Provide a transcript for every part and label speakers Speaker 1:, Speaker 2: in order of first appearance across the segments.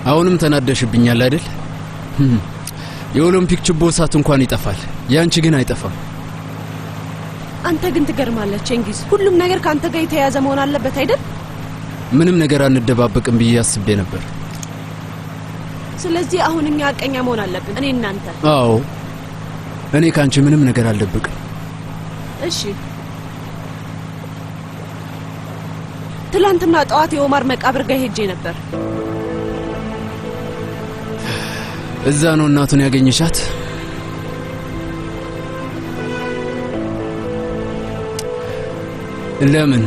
Speaker 1: አሁንም ተናደሽብኛል አይደል? የኦሎምፒክ ችቦ እሳት እንኳን ይጠፋል፣ ያንቺ ግን አይጠፋም።
Speaker 2: አንተ ግን ትገርማለህ ቼንጊዝ። ሁሉም ነገር ካንተ ጋር የተያያዘ መሆን አለበት አይደል?
Speaker 1: ምንም ነገር አንደባበቅም ብዬ አስቤ ነበር።
Speaker 2: ስለዚህ አሁን እኛ አቀኛ መሆን አለብን እኔ እናንተ።
Speaker 1: አዎ እኔ ካንቺ ምንም ነገር አልደብቅም።
Speaker 2: እሺ ትላንትና ጠዋት የኦማር መቃብር ጋር ሄጄ ነበር።
Speaker 1: እዛ ነው እናቱን ያገኘሻት? ለምን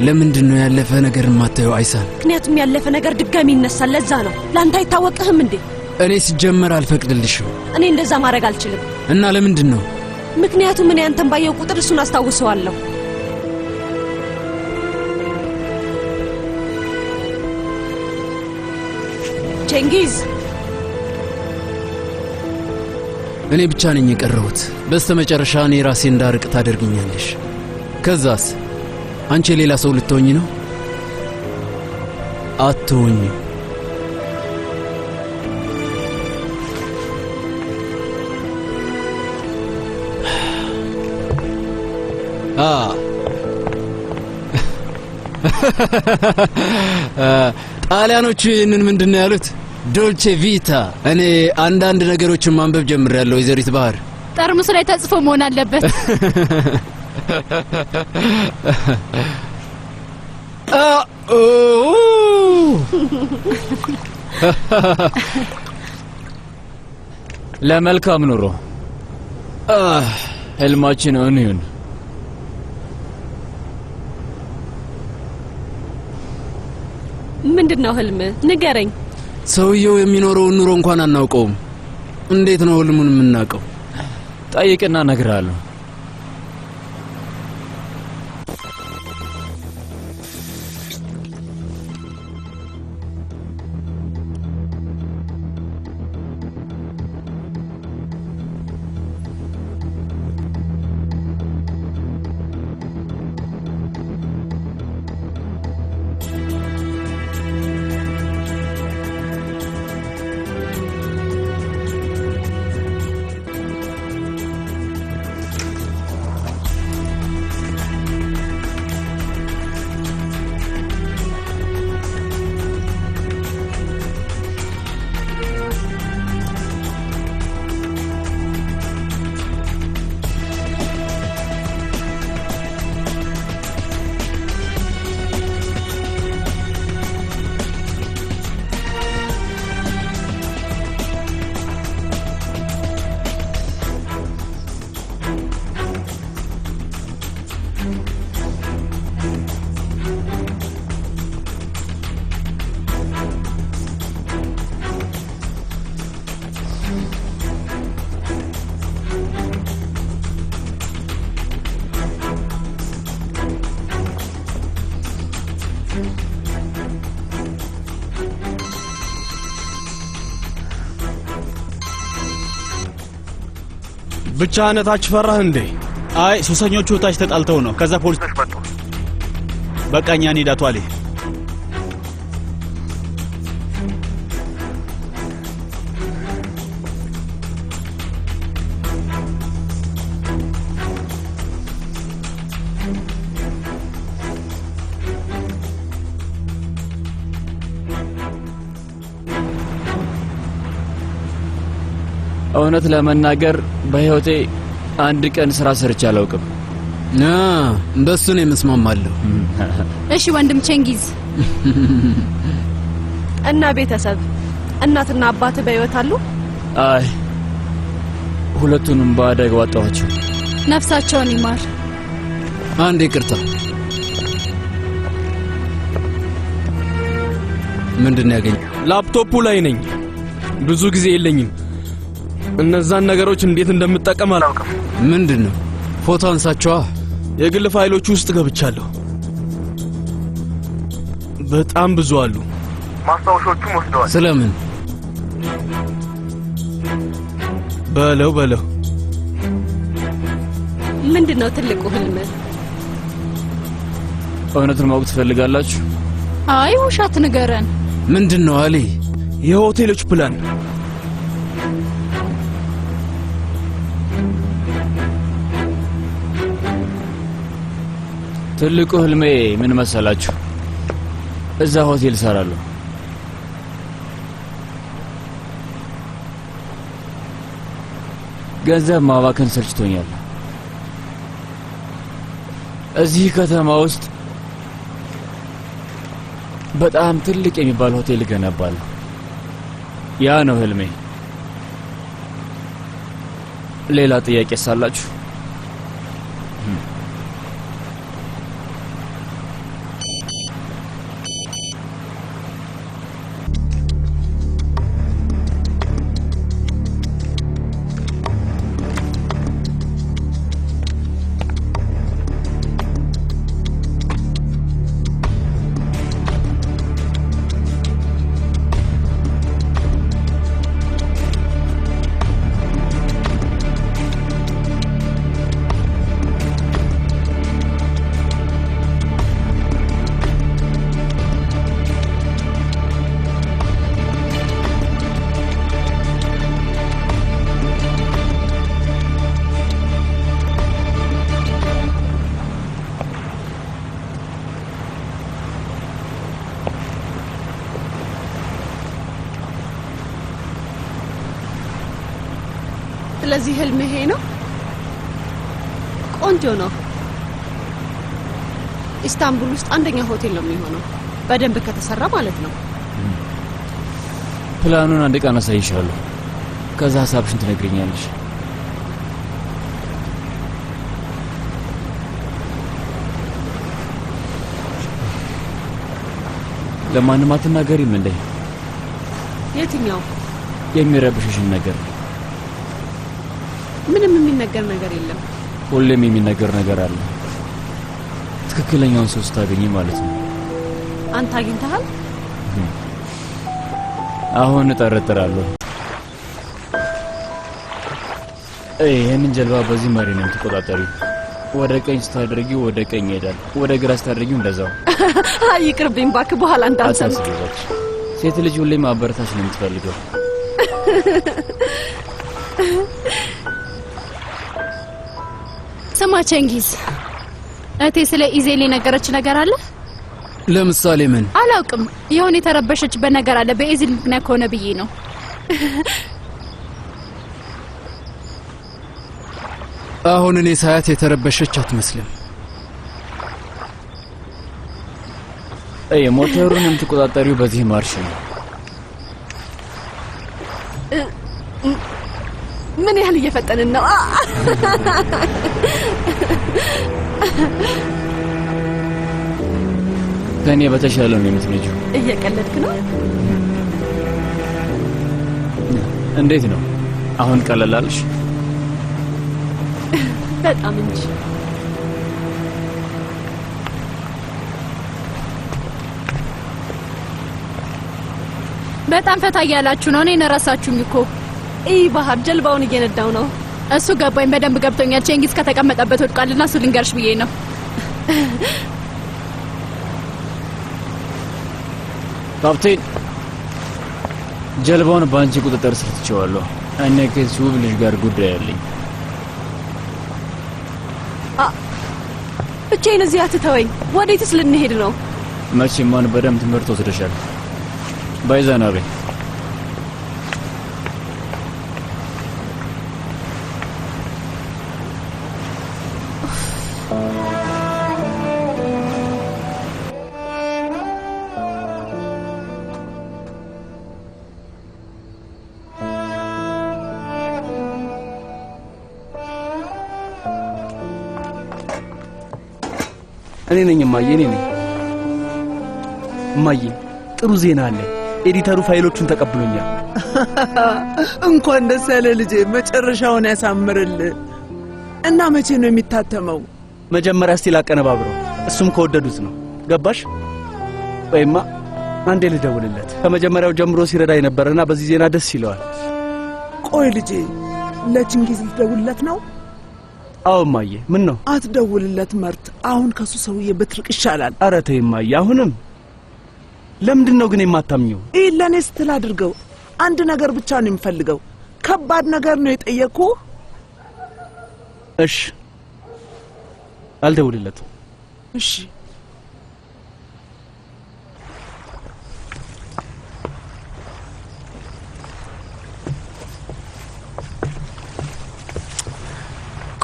Speaker 1: ለምንድን ነው ያለፈ ነገር የማታየው አይሳን?
Speaker 2: ምክንያቱም ያለፈ ነገር ድጋሚ ይነሳል። ለዛ ነው። ላንተ አይታወቅህም እንዴ?
Speaker 1: እኔ ሲጀመር አልፈቅድልሽም።
Speaker 2: እኔ እንደዛ ማድረግ አልችልም።
Speaker 1: እና ለምንድን ነው?
Speaker 2: ምክንያቱም እኔ አንተን ባየው ቁጥር እሱን አስታውሰዋለሁ። ቼንጊዝ
Speaker 1: እኔ ብቻ ነኝ የቀረሁት። በስተመጨረሻ እኔ ራሴ እንዳርቅ ታደርግኛለሽ። ከዛስ አንቺ ሌላ ሰው ልትሆኚ ነው? አትሆኚ። ጣሊያኖቹ ይህንን ምንድነው ያሉት? ዶልቼ ቪታ። እኔ አንዳንድ ነገሮችን ማንበብ ጀምሬያለሁ ወይዘሪት ባህር።
Speaker 3: ጠርሙስ ላይ ተጽፎ መሆን አለበት።
Speaker 4: ለመልካም ኑሮ ህልማችን እውን ይሁን።
Speaker 2: ምንድነው ህልም? ንገረኝ።
Speaker 1: ሰውየው የሚኖረውን ኑሮ እንኳን አናውቀውም። እንዴት ነው ህልሙን የምናውቀው?
Speaker 4: ጠይቅና እነግርሃለሁ።
Speaker 5: ብቻህን ታች ፈራህ እንዴ? አይ ሱሰኞቹ ታች ተጣልተው ነው። ከዛ ፖሊሶች መጡ። በቃኛ እንሂድ አቶ አሊ።
Speaker 4: እውነት ለመናገር በህይወቴ አንድ ቀን ስራ ሰርቼ አላውቅም።
Speaker 1: በሱ ነው የምስማማለሁ።
Speaker 3: እሺ ወንድም ቼንጊዝ።
Speaker 2: እና ቤተሰብ እናትና አባት በህይወት አሉ?
Speaker 4: አይ ሁለቱንም በአደጋ ዋጣኋቸው።
Speaker 3: ነፍሳቸውን ይማር።
Speaker 1: አንዴ ይቅርታ። ምንድነው ያገኘው?
Speaker 5: ላፕቶፑ ላይ ነኝ። ብዙ ጊዜ የለኝም። እነዛን ነገሮች እንዴት እንደምጠቀም አላውቅም።
Speaker 1: ምንድነው? ፎቶ አንሳቸዋ።
Speaker 5: የግል ፋይሎች ውስጥ ገብቻለሁ። በጣም ብዙ አሉ። ማስታወሻዎቹም ወስደዋል።
Speaker 1: ስለምን?
Speaker 5: በለው
Speaker 2: ምንድነው ትልቁ ህልም?
Speaker 4: እውነቱን ማወቅ ትፈልጋላችሁ?
Speaker 3: አይ ውሸት ንገረን።
Speaker 1: ምንድነው አሊ?
Speaker 5: የሆቴሎች ፕላን።
Speaker 4: ትልቁ ህልሜ ምን መሰላችሁ? እዛ ሆቴል ሰራለሁ። ገንዘብ ማባከን ሰልችቶኛል። እዚህ ከተማ ውስጥ በጣም ትልቅ የሚባል ሆቴል ገነባለሁ። ያ ነው ህልሜ። ሌላ ጥያቄ ሳላችሁ?
Speaker 2: ስለዚህ ህልም ይሄ ነው። ቆንጆ ነው። ኢስታንቡል ውስጥ አንደኛ ሆቴል ነው የሚሆነው፣ በደንብ ከተሰራ ማለት ነው።
Speaker 4: ፕላኑን አንድ ቀን አሳይሻለሁ። ከዛ ሐሳብሽን ትነግሪኛለሽ። ለማንም አትናገሪም እንዴ?
Speaker 2: የትኛው?
Speaker 4: የሚረብሽሽን ነገር።
Speaker 2: ምንም የሚነገር ነገር የለም።
Speaker 4: ሁሌም የሚነገር ነገር አለ። ትክክለኛውን ሰው ስታገኝ ማለት ነው።
Speaker 2: አንተ አግኝተሃል?
Speaker 4: አሁን እጠረጥራለሁ። ይህንን ጀልባ በዚህ መሪ ነው የምትቆጣጠሪው። ወደ ቀኝ ስታደርጊው ወደ ቀኝ ይሄዳል፣ ወደ ግራ ስታደርጊው እንደዛው።
Speaker 2: ይቅርብኝ እባክህ፣ በኋላ እንዳንሰማ።
Speaker 4: ሴት ልጅ ሁሌም አበረታች ነው የምትፈልገው።
Speaker 3: ስማ ቼንጊዝ፣ እቴ ስለ ኢዜል የነገረች ነገር አለ?
Speaker 1: ለምሳሌ ምን?
Speaker 3: አላውቅም። የሆነ የተረበሸችበት ነገር አለ። በኢዜል ምክንያት ከሆነ ብዬ ነው።
Speaker 1: አሁን እኔ ሳያት የተረበሸች አትመስልም።
Speaker 4: ሞተሩን የምትቆጣጠሪው በዚህ ማርሽ ነው።
Speaker 2: ምን ያህል እየፈጠንን ነው?
Speaker 4: ከኔ በተሻለ ነው የምትነጂው።
Speaker 2: እየቀለድክ ነው?
Speaker 4: እንዴት ነው አሁን? ቀለላልሽ?
Speaker 2: በጣም እንጂ።
Speaker 3: በጣም ፈታ እያላችሁ ነው። እኔን ረሳችሁኝ እኮ።
Speaker 2: ባህር ጀልባውን እየነዳው ነው።
Speaker 3: እሱ ገባኝ፣ በደንብ ገብቶኛል። ቼንጊዝ ከተቀመጠበት ወድቋልና እሱ ልንገርሽ ብዬ ነው።
Speaker 4: ካፕቴን፣ ጀልባውን በአንቺ ቁጥጥር ስር ትቼዋለሁ። እኔ ከዚህ ውብ ልጅ ጋር ጉዳይ አለኝ።
Speaker 2: ብቻዬን እዚህ አትተወኝ። ወዴትስ ልንሄድ ነው?
Speaker 4: መቼም ማን በደንብ ትምህርት ወስደሻል። ባይዛናቤ
Speaker 6: እኔ ነኝ እማዬ፣ እኔ ነኝ እማዬ። ጥሩ ዜና አለ። ኤዲተሩ ፋይሎቹን ተቀብሎኛል።
Speaker 7: እንኳን ደስ ያለ ልጄ፣ መጨረሻውን ያሳምርልህ። እና መቼ ነው የሚታተመው?
Speaker 6: መጀመሪያ እስቲ ላቀነባብረው፣ እሱም ከወደዱት ነው። ገባሽ? ወይማ አንዴ ልደውልለት። ከመጀመሪያው ጀምሮ ሲረዳኝ ነበርና በዚህ ዜና ደስ ይለዋል።
Speaker 7: ቆይ ልጄ፣ ለቼንጊዝ ልደውልለት ነው?
Speaker 6: አዎ እማዬ። ምን ነው?
Speaker 7: አትደውልለት መርት። አሁን ከሱ ሰውዬ ብትርቅ ይሻላል።
Speaker 6: ኧረ ተይ እማዬ። አሁንም ለምንድን ነው ግን የማታምኚው?
Speaker 7: ይህ ለእኔ ስትል አድርገው። አንድ ነገር ብቻ ነው የምፈልገው። ከባድ ነገር ነው የጠየቅኩህ።
Speaker 6: እሺ አልደውልለትም።
Speaker 7: እሺ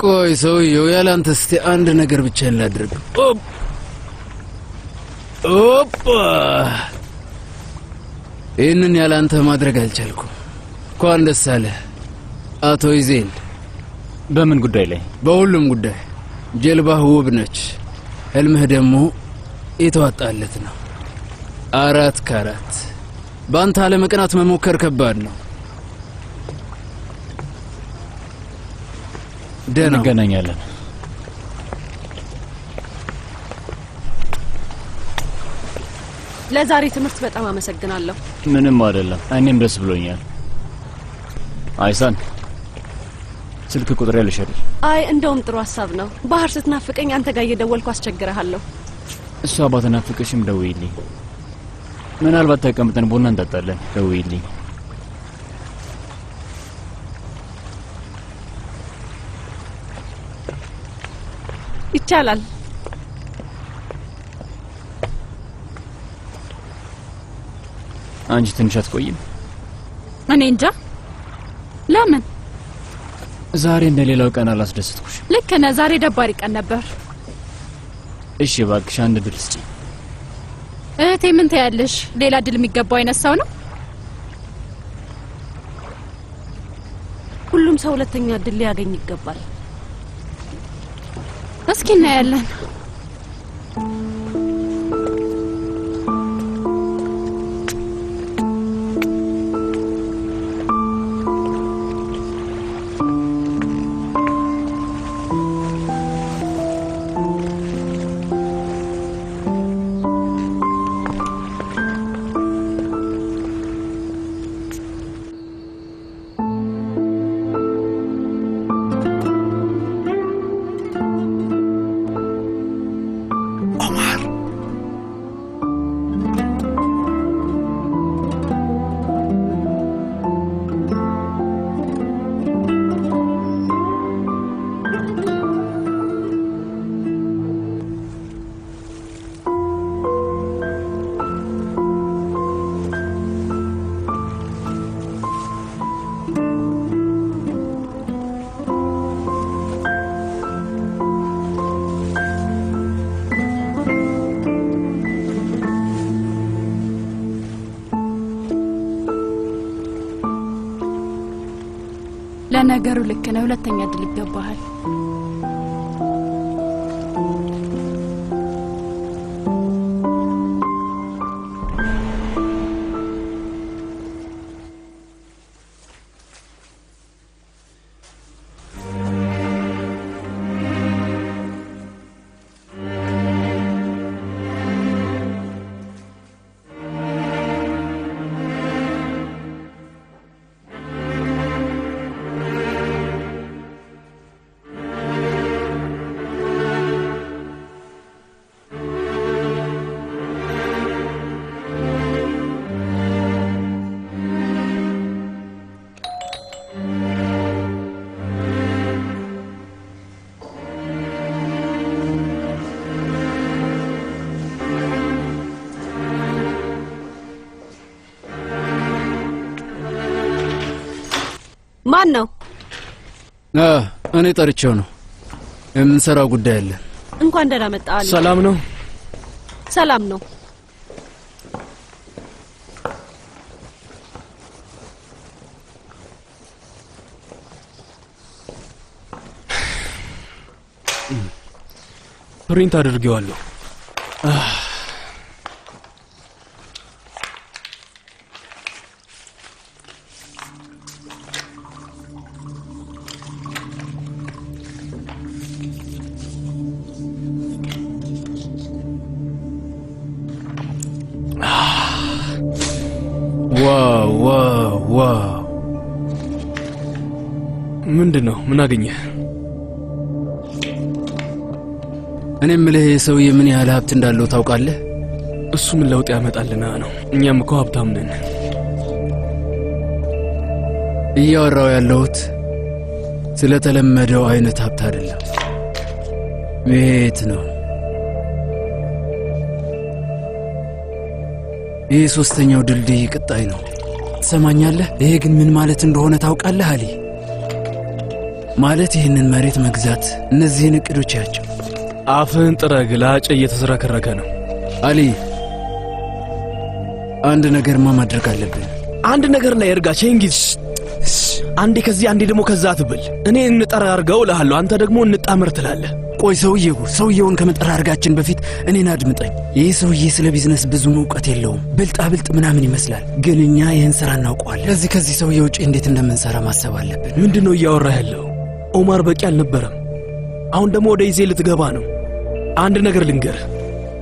Speaker 1: ቆይ ሰውዬው ያላንተ እስቲ አንድ ነገር ብቻ ላድርግ። ኦፕ ይህንን ያላንተ ማድረግ አልቻልኩም። እንኳን ደስ አለህ አቶ ይዜል።
Speaker 4: በምን ጉዳይ ላይ?
Speaker 1: በሁሉም ጉዳይ። ጀልባህ ውብ ነች፣ ህልምህ ደግሞ የተዋጣለት ነው። 4 ከ4 በአንተ አለመቅናት መሞከር ከባድ ነው። ደህና
Speaker 4: እንገናኛለን።
Speaker 2: ለዛሬ ትምህርት በጣም አመሰግናለሁ።
Speaker 4: ምንም አይደለም። እኔም ደስ ብሎኛል። አይሳን ስልክ ቁጥር ያለሽ አይደል?
Speaker 2: አይ እንደውም ጥሩ ሐሳብ ነው። ባህር ስትናፍቀኝ አንተ ጋር እየደወልኩ አስቸግረሃለሁ።
Speaker 4: እሷ ባትናፍቅሽም ደውይልኝ። ምናልባት ተቀምጠን ቡና እንጠጣለን። ደውይልኝ።
Speaker 2: ይቻላል።
Speaker 4: አንቺ ትንሽ አትቆይም?
Speaker 3: እኔ እንጃ። ለምን?
Speaker 4: ዛሬ እንደሌላው ቀን አላስደስትኩሽ?
Speaker 3: ልክ ነህ። ዛሬ ደባሪ ቀን ነበር።
Speaker 4: እሺ እባክሽ አንድ ድል ስጪ።
Speaker 3: እህቴ ምን ትያለሽ? ሌላ ድል የሚገባው አይነት ሰው ነው።
Speaker 2: ሁሉም ሰው ሁለተኛ ድል ሊያገኝ ይገባል።
Speaker 3: እስኪ እናያለን። ለነገሩ ልክ ነው። ሁለተኛ ድል ይገባሃል።
Speaker 2: ማን ነው?
Speaker 1: እኔ ጠርቼው ነው። የምንሰራው ጉዳይ አለ።
Speaker 2: እንኳን ደህና መጣህ።
Speaker 5: ሰላም ነው?
Speaker 2: ሰላም ነው።
Speaker 5: ፕሪንት አድርጌዋለሁ።
Speaker 1: ዋው ዋው ዋው!
Speaker 5: ምንድነው? ምን አገኘህ?
Speaker 1: እኔ የምልህ የሰውዬ ምን ያህል ሀብት እንዳለው ታውቃለህ?
Speaker 8: እሱ ምን ለውጥ ያመጣልና ነው? እኛም እኮ ሀብታም ነን።
Speaker 1: እያወራው ያለሁት ስለተለመደው አይነት ሀብት አይደለም። ቤት ነው። ይህ ሶስተኛው ድልድይ ቅጣይ ነው። ትሰማኛለህ? ይሄ ግን ምን ማለት እንደሆነ ታውቃለህ አሊ? ማለት ይህንን መሬት መግዛት፣ እነዚህን እቅዶች ያቸው።
Speaker 8: አፍህን ጥረግ፣ ላጭ እየተዝረከረከ ነው።
Speaker 1: አሊ አንድ ነገርማ ማድረግ አለብን።
Speaker 8: አንድ ነገር ላይ እርጋ ቼንጊዝ። አንዴ ከዚህ አንዴ ደግሞ ከዛ ትብል። እኔ እንጠራርገው እልሃለሁ፣ አንተ ደግሞ እንጣመር ትላለህ።
Speaker 1: ቆይ ሰውየውን ከመጠራርጋችን በፊት እኔን አድምጠኝ። ይህ ሰውዬ ስለ ቢዝነስ ብዙም እውቀት የለውም። ብልጣብልጥ ምናምን ይመስላል፣ ግን እኛ ይህን ሥራ እናውቀዋለን። ከዚህ ሰውዬ ውጭ እንዴት እንደምንሠራ ማሰብ አለብን።
Speaker 8: ምንድን ነው እያወራህ ያለው? ኦማር በቂ አልነበረም። አሁን ደግሞ ወደ ይዜ ልትገባ ነው። አንድ ነገር ልንገርህ፣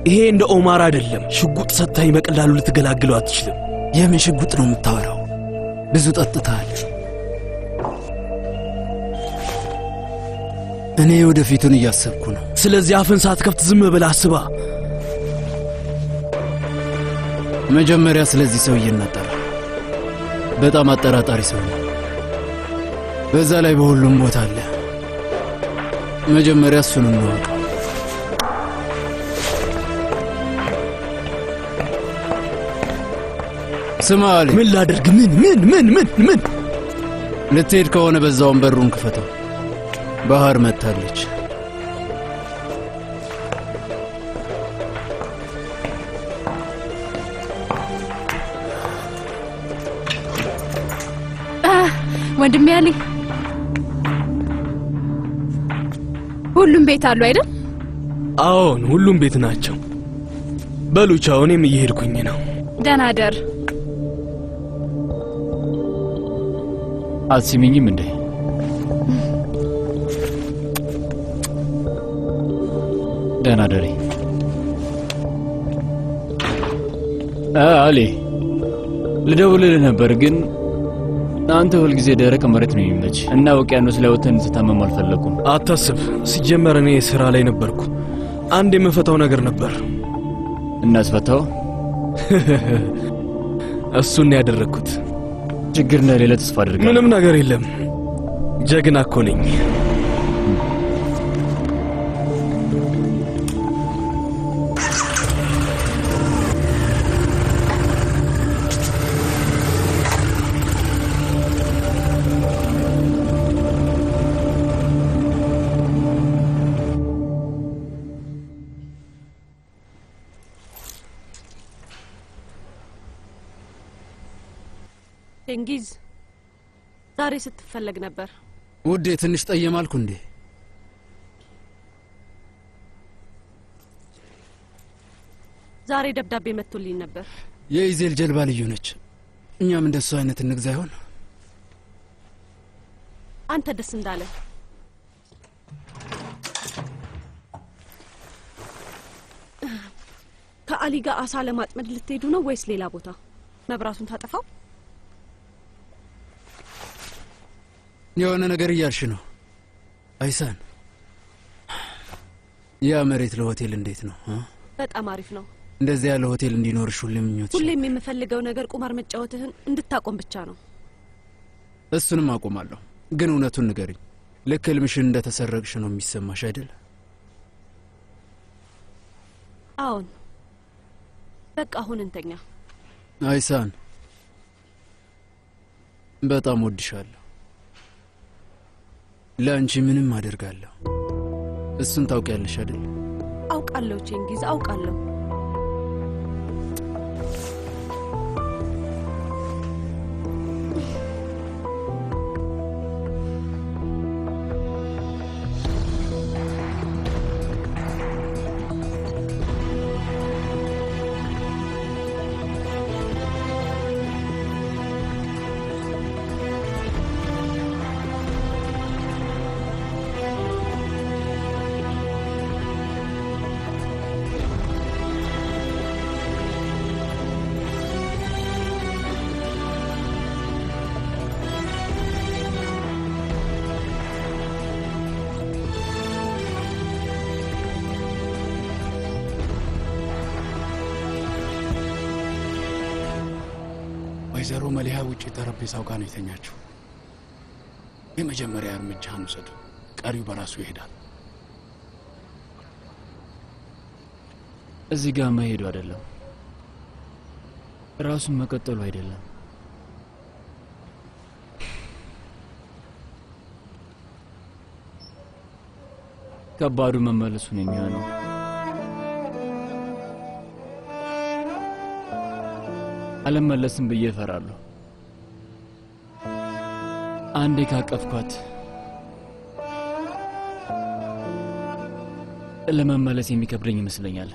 Speaker 8: ይሄ እንደ ኦማር አይደለም። ሽጉጥ ሰጥተኸኝ በቀላሉ ልትገላግለው አትችልም።
Speaker 1: የምን ሽጉጥ ነው የምታወራው? ብዙ ጠጥተሃል። እኔ ወደፊቱን እያሰብኩ ነው።
Speaker 8: ስለዚህ አፍን ሳትከፍት ዝም ብለህ አስባ።
Speaker 1: መጀመሪያ ስለዚህ ሰውዬ እናጠራ። በጣም አጠራጣሪ ሰው ነው። በዛ ላይ በሁሉም ቦታ አለ። መጀመሪያ እሱን እንወቀው። ስማ አሊ፣
Speaker 8: ምን ላደርግ? ምን
Speaker 1: ልትሄድ ከሆነ በዛውን በሩን ክፈተው። ባህር መታለች።
Speaker 3: ወንድሜ አሊ፣ ሁሉም ቤት አሉ አይደል?
Speaker 8: አዎን፣ ሁሉም ቤት ናቸው። በሉ ቻው፣ እኔም እየሄድኩኝ ነው።
Speaker 3: ደህና ደር።
Speaker 4: አትስሚኝም እንዴ? ደህና ደሪ። አሊ፣ ልደውልልህ ነበር ግን አንተ ሁልጊዜ ደረቅ መሬት ነው የሚመች እና ውቅያኖስ ላይ ወጥተን እንድትታመም አልፈለኩም።
Speaker 8: አታስብ። ሲጀመር እኔ ስራ ላይ ነበርኩ። አንድ የምፈታው ነገር ነበር።
Speaker 4: እናስፈታው?
Speaker 8: እሱን ያደረግኩት።
Speaker 4: ችግር እንደሌለ ተስፋ አድርጋለሁ።
Speaker 8: ምንም ነገር የለም። ጀግና እኮ ነኝ።
Speaker 2: ቴንጊዝ ዛሬ ስትፈለግ ነበር።
Speaker 1: ውዴ ትንሽ ጠየማልኩ እንዴ?
Speaker 2: ዛሬ ደብዳቤ መጥቶልኝ ነበር።
Speaker 1: የኢዜል ጀልባ ልዩ ነች። እኛም እንደሱ አይነት እንግዛ ይሆን?
Speaker 2: አንተ ደስ እንዳለ። ከአሊ ጋር አሳ ለማጥመድ ልትሄዱ ነው ወይስ ሌላ ቦታ? መብራቱን ታጠፋው?
Speaker 1: የሆነ ነገር እያልሽ ነው አይሳን? ያ መሬት ለሆቴል እንዴት ነው?
Speaker 2: በጣም አሪፍ ነው።
Speaker 1: እንደዚህ ያለ ሆቴል እንዲኖርሽ ሁሌም ምኞት።
Speaker 2: ሁሌም የምፈልገው ነገር ቁማር መጫወትህን እንድታቆም ብቻ ነው።
Speaker 1: እሱንም አቆማለሁ። ግን እውነቱን ንገሪኝ። ልክ ህልምሽን እንደተሰረቅሽ ነው የሚሰማሽ አይደል?
Speaker 2: አዎን። በቃ አሁን እንተኛ።
Speaker 1: አይሳን በጣም ወድሻለሁ። ለአንቺ ምንም አደርጋለሁ። እሱን ታውቂያለሽ አይደል?
Speaker 2: አውቃለሁ ቼንጊዝ፣ አውቃለሁ።
Speaker 1: ወይዘሮ መሊሃ ውጪ ጠረጴዛው ጋር ነው የተኛችው። የመጀመሪያ እርምጃህን ውሰድ፣ ቀሪው በራሱ ይሄዳል።
Speaker 4: እዚህ ጋር መሄዱ አይደለም፣ ራሱን መቀጠሉ አይደለም። ከባዱ መመለሱን የሚሆነው አልመለስም ብዬ እፈራለሁ። አንዴ ካቀፍኳት ለመመለስ የሚከብደኝ ይመስለኛል።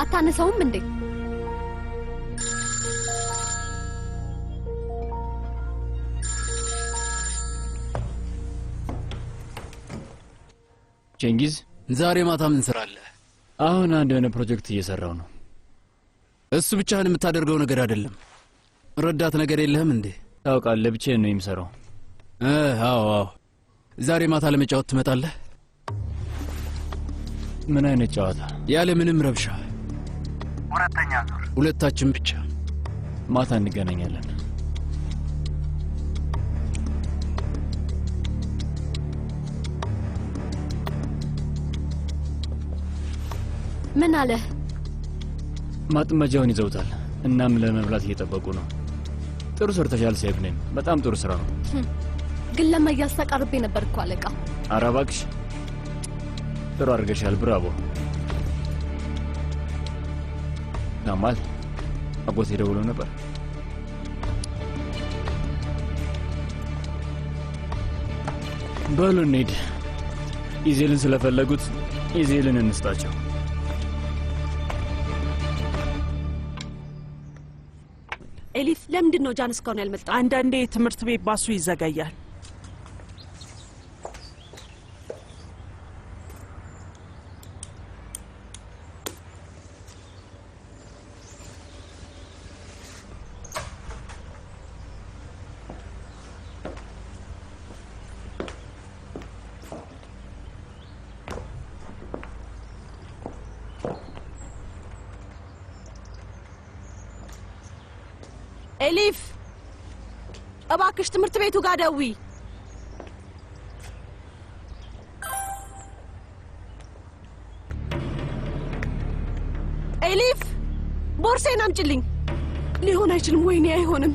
Speaker 3: አታነሳውም እንዴ?
Speaker 4: ቼንጊዝ
Speaker 1: ዛሬ ማታ ምን ስራለህ?
Speaker 4: አሁን አንድ የሆነ ፕሮጀክት እየሰራው ነው።
Speaker 1: እሱ ብቻህን የምታደርገው ነገር አይደለም። ረዳት ነገር የለህም እንዴ?
Speaker 4: ታውቃለህ፣ ብቻዬን ነው የምሰራው።
Speaker 1: አዎ። ዛሬ ማታ ለመጫወት ትመጣለህ?
Speaker 4: ምን አይነት ጨዋታ?
Speaker 1: ያለ ምንም ረብሻ።
Speaker 9: ሁለተኛ ዙር
Speaker 1: ሁለታችን ብቻ።
Speaker 4: ማታ እንገናኛለን።
Speaker 3: ምን አለ?
Speaker 4: ማጥመጃውን ይዘውታል። እናም ለመብላት እየጠበቁ ነው። ጥሩ ሰርተሻል ሴፍኔም፣ በጣም ጥሩ ስራ ነው።
Speaker 3: ግን ለመያዝ ተቃርቤ ነበር እኮ አለቃ።
Speaker 4: ኧረ እባክሽ ጥሩ አድርገሻል። ብራቮ። ናማል አጎቴ ደውሎ ነበር። በሉ እንሂድ። ኢዜልን ስለፈለጉት ኢዜልን እንስጣቸው።
Speaker 2: ኤሊፍ ለምንድን ነው ጃን እስካሁን ያልመጣው?
Speaker 7: አንዳንዴ ትምህርት ቤት ባሱ ይዘጋያል።
Speaker 2: ኤሊፍ እባክሽ ትምህርት ቤቱ ጋር ደዊ። ኤሊፍ ቦርሴን አምጪልኝ። ሊሆን አይችልም። ወይኔ አይሆንም።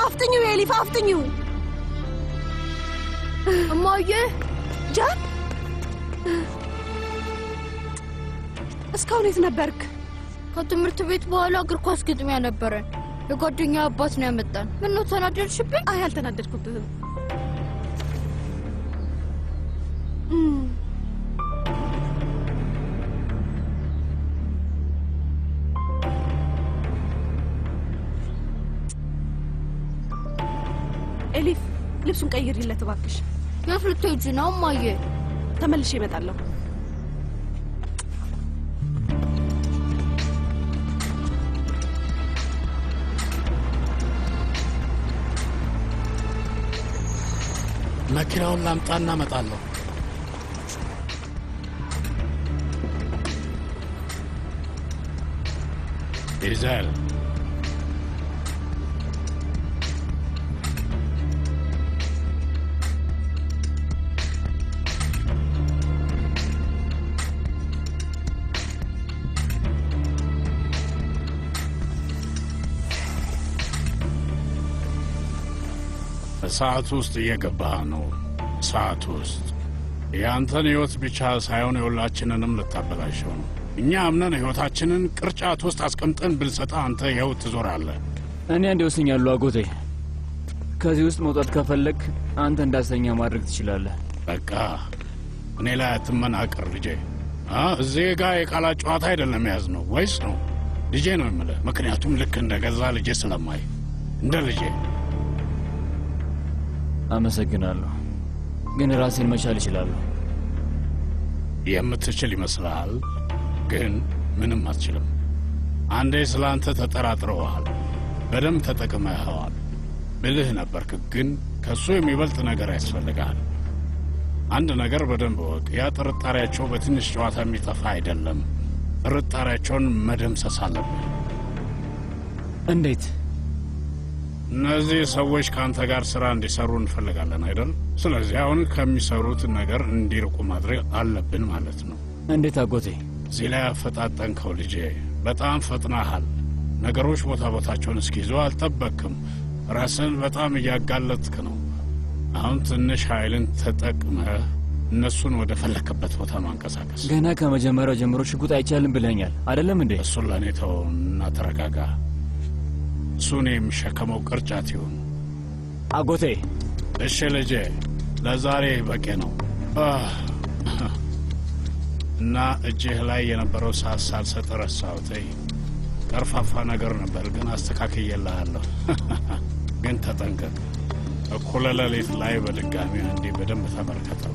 Speaker 2: አፍጥኙ ኤሊፍ አፍጥኙ።
Speaker 3: እማዬ
Speaker 2: ጃን እስካሁን የት ነበርክ?
Speaker 3: ከትምህርት ቤት በኋላ እግር ኳስ ግጥሚያ ነበረን። የጓደኛ አባት ነው ያመጣን። ምን ነው ተናደድሽብኝ?
Speaker 2: አይ አልተናደድኩብህም። ኤሊፍ ልብሱን ቀይሪለት እባክሽ።
Speaker 3: የት ልትሄጂ ነው እማዬ?
Speaker 2: ተመልሼ እመጣለሁ።
Speaker 10: መኪናውን ላምጣና እመጣለሁ።
Speaker 11: ኢዛል ሰዓት ውስጥ እየገባህ ነው። ሰዓት ውስጥ ያንተን ህይወት ብቻ ሳይሆን የሁላችንንም ልታበላሸው ነው። እኛ አምነን ህይወታችንን ቅርጫት ውስጥ አስቀምጠን ብንሰጣ አንተ ይኸው ትዞራለህ።
Speaker 4: እኔ አንዴ ወስኛለሁ አጎቴ። ከዚህ ውስጥ መውጣት ከፈለግ አንተ እንዳሰኛ ማድረግ ትችላለህ።
Speaker 11: በቃ እኔ ላይ አትመናቀር ልጄ። እዚህ ጋር የቃላት ጨዋታ አይደለም ያዝ ነው ወይስ ነው? ልጄ ነው የምልህ፣ ምክንያቱም ልክ እንደ ገዛ ልጄ ስለማይ እንደ ልጄ።
Speaker 4: አመሰግናለሁ፣ ግን ራሴን መቻል እችላለሁ።
Speaker 11: የምትችል ይመስልሃል፣ ግን ምንም አትችልም። አንዴ ስላንተ ተጠራጥረዋል፣ በደንብ ተጠቅመኸዋል። ብልህ ነበርክ፣ ግን ከሱ የሚበልጥ ነገር ያስፈልጋል። አንድ ነገር በደንብ ወቅ፣ ያ ጥርጣሬያቸው በትንሽ ጨዋታ የሚጠፋ አይደለም። ጥርጣሬያቸውን መደምሰስ አለብህ።
Speaker 4: እንዴት?
Speaker 11: እነዚህ ሰዎች ከአንተ ጋር ሥራ እንዲሰሩ እንፈልጋለን አይደል? ስለዚህ አሁን ከሚሰሩት ነገር እንዲርቁ ማድረግ አለብን ማለት ነው።
Speaker 4: እንዴት አጎቴ?
Speaker 11: እዚህ ላይ አፈጣጠንከው ልጄ፣ በጣም ፈጥናሃል። ነገሮች ቦታ ቦታቸውን እስኪይዙ አልጠበቅም። ራስን በጣም እያጋለጥክ ነው። አሁን ትንሽ ኃይልን ተጠቅመህ እነሱን ወደ ፈለክበት ቦታ ማንቀሳቀስ።
Speaker 4: ገና ከመጀመሪያው ጀምሮ ሽጉጥ አይቻልም ብለኛል አይደለም እንዴ?
Speaker 11: እሱን ለእኔ ተውና ተረጋጋ። እሱን የሚሸከመው ቅርጫት ይሁን
Speaker 4: አጎቴ።
Speaker 11: እሺ ልጄ፣ ለዛሬ በቂ ነው። እና እጅህ ላይ የነበረው ሰዓት ሳልሰጥ ረሳሁት። ቀርፋፋ ነገር ነበር፣ ግን አስተካክዬልሃለሁ። ግን ተጠንቀቅ፣ እኩለ ሌሊት ላይ በድጋሚ እንዲህ በደንብ ተመልከተው።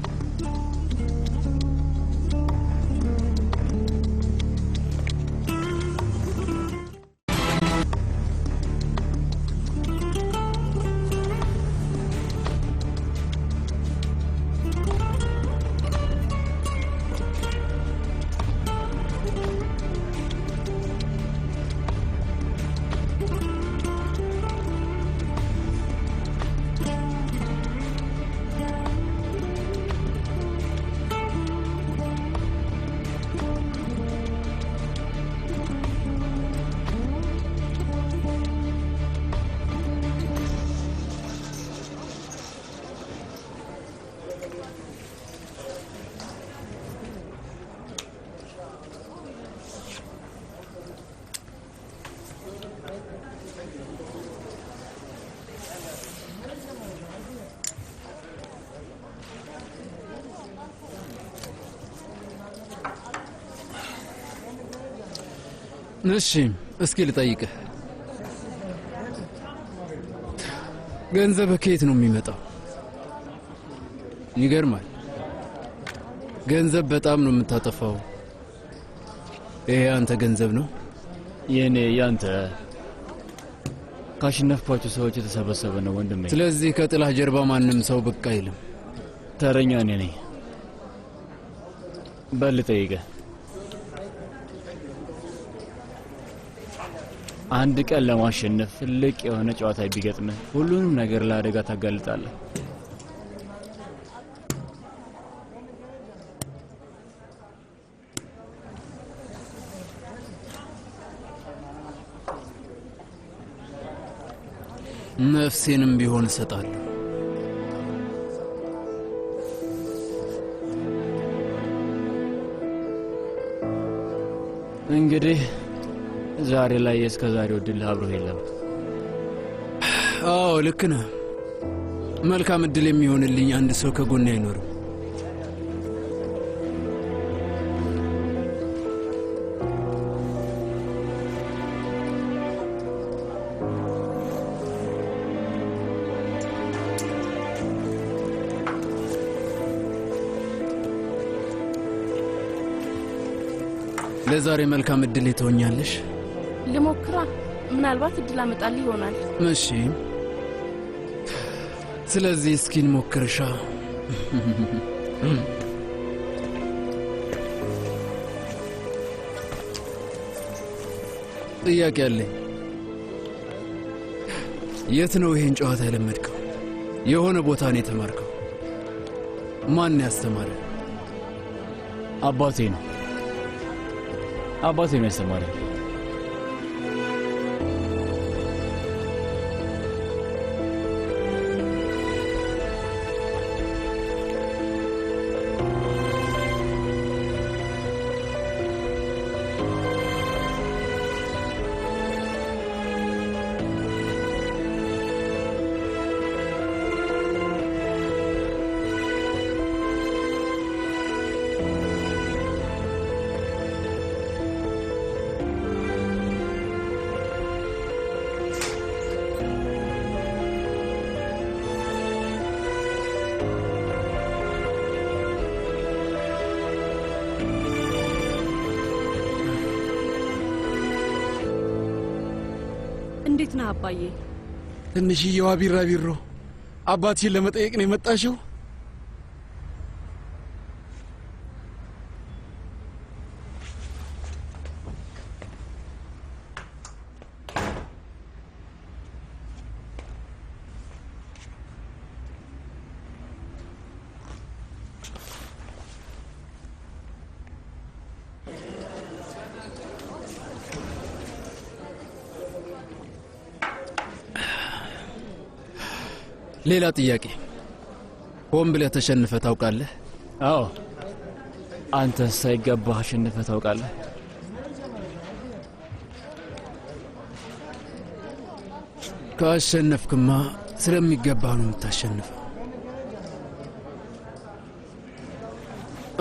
Speaker 1: እሺ እስኪ ልጠይቅህ፣ ገንዘብህ ከየት ነው የሚመጣው? ይገርማል። ገንዘብ በጣም ነው የምታጠፋው። ይሄ አንተ ገንዘብ ነው?
Speaker 4: የኔ ያንተ ካሸነፍኳቸው ሰዎች የተሰበሰበ ነው ወንድሜ።
Speaker 1: ስለዚህ ከጥላህ ጀርባ ማንም ሰው ብቅ አይልም።
Speaker 4: ተረኛ እኔ ነኝ። በል ልጠይቅህ፣ አንድ ቀን ለማሸነፍ ትልቅ የሆነ ጨዋታ ቢገጥምህ ሁሉንም ነገር ለአደጋ ታጋልጣለህ።
Speaker 1: ነፍሴንም ቢሆን እሰጣለሁ።
Speaker 4: እንግዲህ ዛሬ ላይ እስከ ዛሬው ድል አብሮ የለም።
Speaker 1: አዎ ልክ ነህ። መልካም እድል የሚሆንልኝ አንድ ሰው ከጎኔ አይኖርም። ለዛሬ መልካም እድል ትሆኛለሽ።
Speaker 2: ልሞክራ፣ ምናልባት እድል አመጣልህ ይሆናል።
Speaker 1: እሺ፣ ስለዚህ እስኪ እንሞክርሻ። ጥያቄ አለኝ። የት ነው ይሄን ጨዋታ የለመድከው? የሆነ ቦታ ነው የተማርከው? ማን ያስተማረ?
Speaker 4: አባቴ ነው ያስተማረኝ።
Speaker 2: እንዴት ነህ አባዬ?
Speaker 1: ትንሽዬዋ ቢራቢሮ አባትሽን ለመጠየቅ ነው የመጣሽው? ሌላ ጥያቄ። ሆን ብለህ ተሸንፈህ ታውቃለህ?
Speaker 4: አዎ። አንተ ሳይገባህ አሸንፈህ ታውቃለህ?
Speaker 1: ካሸነፍክማ ስለሚገባህ ነው የምታሸንፈው።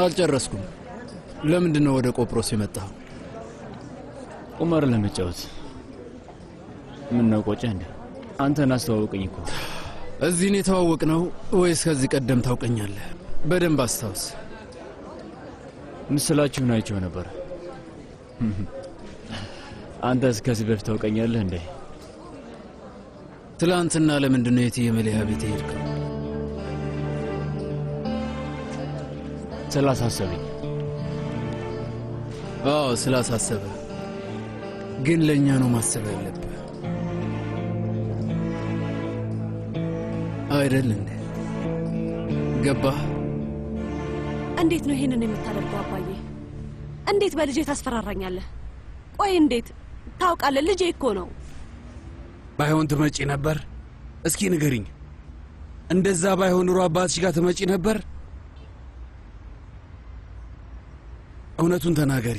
Speaker 1: አልጨረስኩም። ለምንድን ነው ወደ ቆጵሮስ የመጣኸው?
Speaker 4: ቁማር ለመጫወት። ምን ነው ቆጨህ እንዴ? አንተን አስተዋውቀኝ እኮ።
Speaker 1: እዚህ ነው የተዋወቅነው ወይስ ከዚህ ቀደም ታውቀኛለህ? በደንብ አስታውስ።
Speaker 4: ምስላችሁን አይቼው ነበር። አንተስ ከዚህ በፊት ታውቀኛለህ እንዴ?
Speaker 1: ትላንትና ለምንድን ነው የእትዬ መሊሃ ቤት የሄድከው?
Speaker 4: ስላሳሰበኝ።
Speaker 1: አዎ ስላሳሰበ። ግን ለእኛ ነው ማሰብ ያለብህ አይደል እንዴ? ገባህ?
Speaker 2: እንዴት ነው ይሄንን የምታደርገው አባዬ? እንዴት በልጄ ታስፈራራኛለህ? ቆይ እንዴት ታውቃለህ? ልጄ እኮ ነው።
Speaker 8: ባይሆን ትመጪ ነበር? እስኪ ንገሪኝ። እንደዛ ባይሆን ኑሮ አባትሽ ጋር ትመጪ ነበር? እውነቱን ተናገሪ።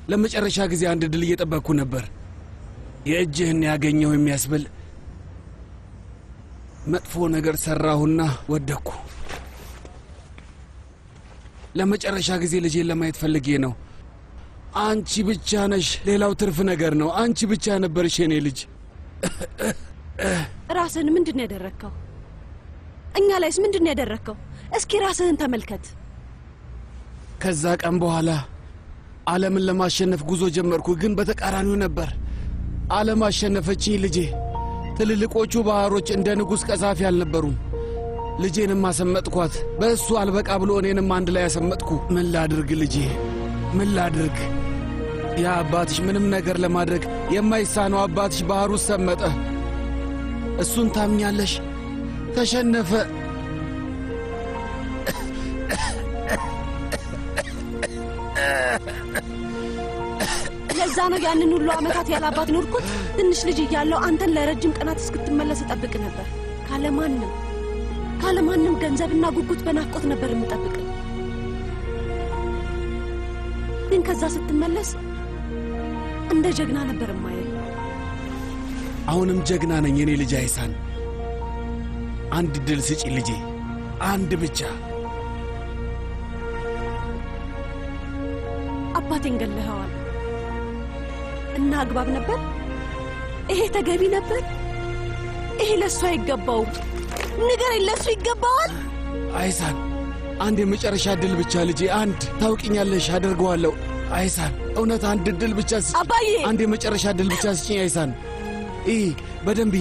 Speaker 8: ለመጨረሻ ጊዜ አንድ ድል እየጠበቅኩ ነበር። የእጅህን ያገኘው የሚያስብል መጥፎ ነገር ሰራሁና ወደኩ። ለመጨረሻ ጊዜ ልጄን ለማየት ፈልጌ ነው። አንቺ ብቻ ነሽ፣ ሌላው ትርፍ ነገር ነው። አንቺ ብቻ ነበርሽ የኔ ልጅ።
Speaker 2: ራስህን ምንድን ነው ያደረግከው? እኛ ላይስ ምንድን ነው ያደረግከው? እስኪ ራስህን ተመልከት።
Speaker 8: ከዛ ቀን በኋላ ዓለምን ለማሸነፍ ጉዞ ጀመርኩ። ግን በተቃራኒው ነበር። ዓለም አሸነፈችኝ ልጄ። ትልልቆቹ ባህሮች እንደ ንጉሥ ቀዛፊ አልነበሩም። ልጄንም አሰመጥኳት። በእሱ አልበቃ ብሎ እኔንም አንድ ላይ ያሰመጥኩ። ምን ላድርግ ልጄ፣ ምን ላድርግ? ያ አባትሽ ምንም ነገር ለማድረግ የማይሳነው አባትሽ ባህር ውስጥ ሰመጠ። እሱን ታምኛለሽ? ተሸነፈ።
Speaker 2: ለዛ ነው ያንን ሁሉ ዓመታት ያለ አባት ኖርኩት። ትንሽ ልጅ እያለሁ አንተን ለረጅም ቀናት እስክትመለስ እጠብቅ ነበር። ካለማንም ገንዘብና ጉጉት በናፍቆት ነበር የምጠብቅ። ግን ከዛ ስትመለስ እንደ ጀግና ነበር የማየው።
Speaker 8: አሁንም ጀግና ነኝ የኔ ልጅ አይሳን። አንድ ድል ስጪ ልጄ፣ አንድ ብቻ።
Speaker 2: አባቴን ገለኸዋል እና አግባብ ነበር? ይሄ ተገቢ ነበር? ይሄ ለሱ አይገባውም። ንገረኝ፣ ለሱ ይገባዋል?
Speaker 8: አይሳን አንድ የመጨረሻ ድል ብቻ ልጄ፣ አንድ ታውቂኛለሽ፣ አደርገዋለሁ። አይሳን እውነት አንድ ድል ብቻ ስጭኝ
Speaker 2: አባዬ።
Speaker 8: አንድ የመጨረሻ ድል ብቻ ስጭኝ አይሳን። በደንብ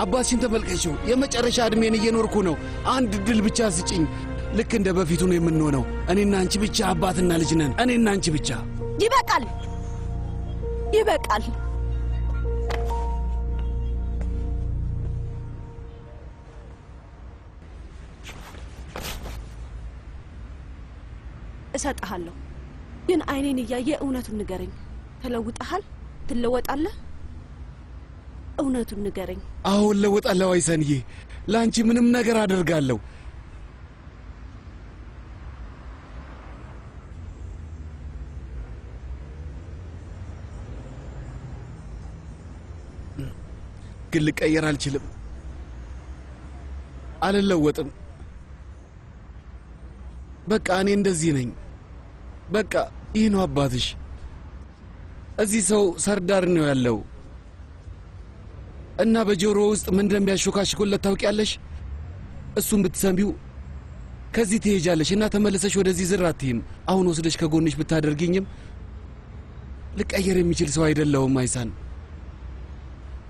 Speaker 8: አባትሽን ተመልከችው። የመጨረሻ ዕድሜን እየኖርኩ ነው። አንድ ድል ብቻ ስጭኝ። ልክ እንደ በፊቱ ነው የምንሆነው። እኔና አንቺ ብቻ አባትና ልጅ ነን። እኔና አንቺ ብቻ።
Speaker 2: ይበቃል፣ ይበቃል። እሰጥሃለሁ፣ ግን አይኔን እያየ እውነቱን ንገረኝ። ተለውጠሃል? ትለወጣለህ? እውነቱን ንገረኝ።
Speaker 8: አዎ እለወጣለሁ አይሰንዬ፣ ለአንቺ ምንም ነገር አደርጋለሁ። ግን ልቀየር አልችልም፣ አልለወጥም። በቃ እኔ እንደዚህ ነኝ። በቃ ይህ ነው አባትሽ። እዚህ ሰው ሰርዳር ነው ያለው እና በጆሮ ውስጥ ምን እንደሚያሾካሽኮለት ታውቂያለሽ? እሱን ብትሰሚው ከዚህ ትሄጃለሽ እና ተመለሰሽ ወደዚህ ዝር አትይም። አሁን ወስደሽ ከጎንሽ ብታደርጊኝም ልቀየር የሚችል ሰው አይደለሁም አይሳን።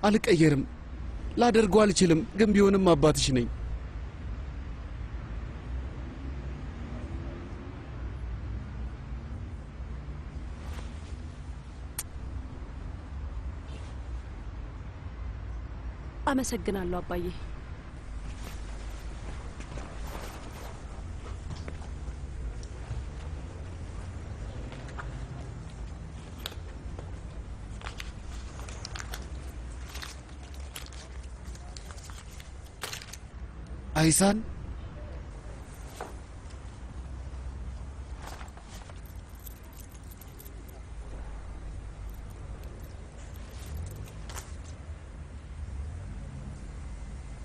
Speaker 8: አልቀየርም፣ ላደርገው አልችልም። ግን ቢሆንም አባትሽ ነኝ።
Speaker 2: አመሰግናለሁ አባዬ።
Speaker 8: አይሳን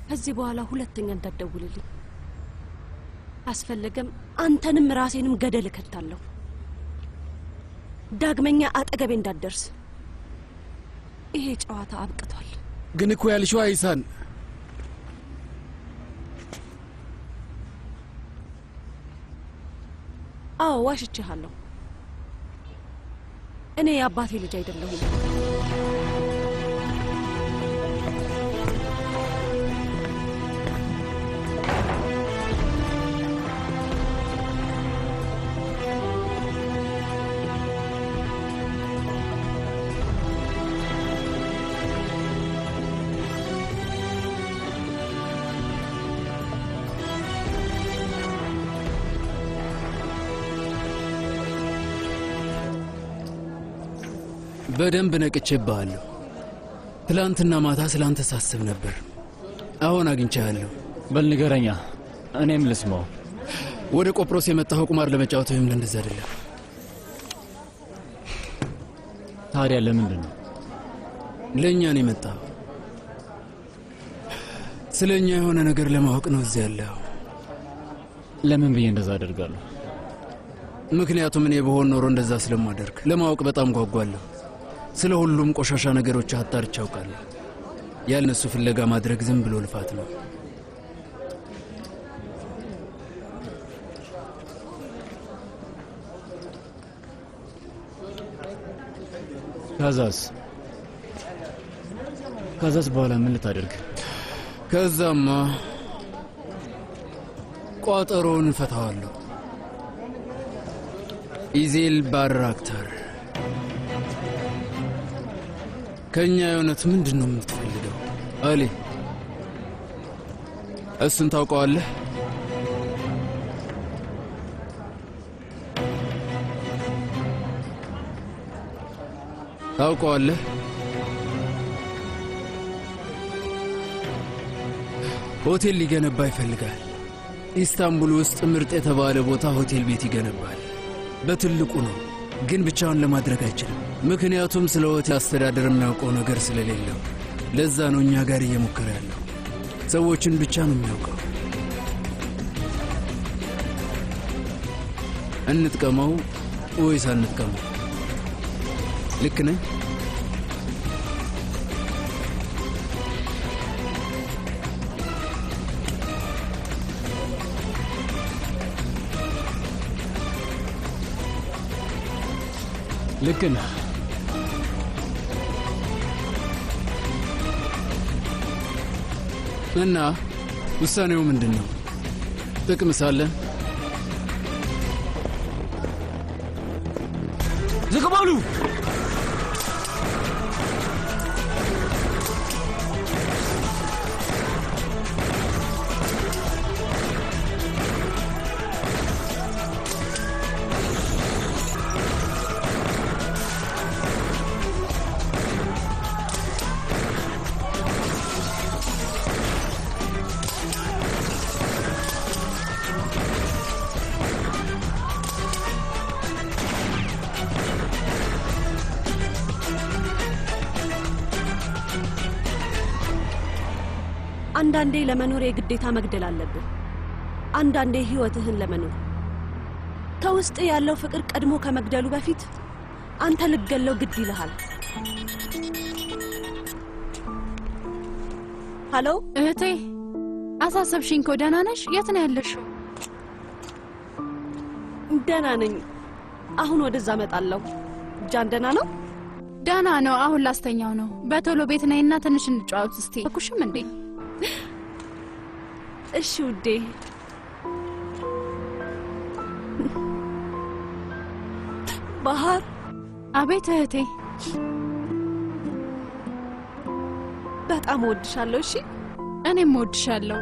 Speaker 2: ከዚህ በኋላ ሁለተኛ እንዳትደውልልኝ። አስፈለገም አንተንም ራሴንም ገደል እከታለሁ። ዳግመኛ አጠገቤ እንዳትደርስ። ይሄ ጨዋታ አብቅቷል።
Speaker 8: ግን እኮ ያልሽው አይሳን
Speaker 2: አዎ ዋሽቼሃለሁ። እኔ የአባቴ ልጅ አይደለሁም።
Speaker 1: በደንብ ነቅቼብሃለሁ። ትላንትና ማታ ስላንተ ሳስብ ነበር። አሁን አግኝቻለሁ።
Speaker 4: በል ንገረኛ፣ እኔም ልስማው።
Speaker 1: ወደ ቆጵሮስ የመጣኸው ቁማር ለመጫወት ወይም ለእንደዛ አይደለም።
Speaker 4: ታዲያ ለምንድን ነው?
Speaker 1: ለእኛ ነው የመጣኸው። ስለ እኛ የሆነ ነገር ለማወቅ ነው እዚህ ያለኸው።
Speaker 4: ለምን ብዬ እንደዛ አደርጋለሁ?
Speaker 1: ምክንያቱም እኔ በሆን ኖሮ እንደዛ ስለማደርግ ለማወቅ በጣም ጓጓለሁ። ስለ ሁሉም ቆሻሻ ነገሮች አጣርቼ አውቃለሁ። ያልነሱ ፍለጋ ማድረግ ዝም ብሎ ልፋት ነው።
Speaker 4: ከዛስ በኋላ ምን ልታደርግ?
Speaker 1: ከዛማ ቋጠሮውን እፈታዋለሁ። ኢዜል ባራክታር ከኛ የእውነት ምንድን ነው የምትፈልገው? አሊ እሱን ታውቀዋለህ? ታውቀዋለህ? ሆቴል ሊገነባ ይፈልጋል። ኢስታንቡል ውስጥ ምርጥ የተባለ ቦታ ሆቴል ቤት ይገነባል። በትልቁ ነው፣ ግን ብቻውን ለማድረግ አይችልም። ምክንያቱም ስለ ሆቴል አስተዳደር የሚያውቀው ነገር ስለሌለው። ለዛ ነው እኛ ጋር እየሞከረ ያለው። ሰዎችን ብቻ ነው የሚያውቀው። እንጥቀመው ወይስ አንጥቀመው? ልክ ነኝ?
Speaker 4: ልክ ነህ።
Speaker 1: እና ውሳኔው ምንድን ነው? ጥቅም ሳለን
Speaker 6: ዝቅ በሉ!
Speaker 2: አንዳንዴ ለመኖር የግዴታ መግደል አለብህ። አንዳንዴ ህይወትህን ለመኖር ከውስጥ ያለው ፍቅር ቀድሞ ከመግደሉ በፊት አንተ ልትገለው ግድ ይልሃል። ሃሎ
Speaker 10: እህቴ፣ አሳሰብሽኝ እኮ። ደህና ነሽ? የት ነው ያለሽው?
Speaker 2: ደህና ነኝ። አሁን ወደዛ እመጣለሁ። ጃን ደህና ነው?
Speaker 10: ደህና ነው። አሁን ላስተኛው ነው። በቶሎ ቤት ነይና ትንሽ እንጫወት እስቲ። አኩሽም እንዴ?
Speaker 2: እሺ ውዴ። ባህር።
Speaker 10: አቤት እህቴ።
Speaker 2: በጣም እወድሻለሁ። እሺ
Speaker 10: እኔም እወድሻለሁ።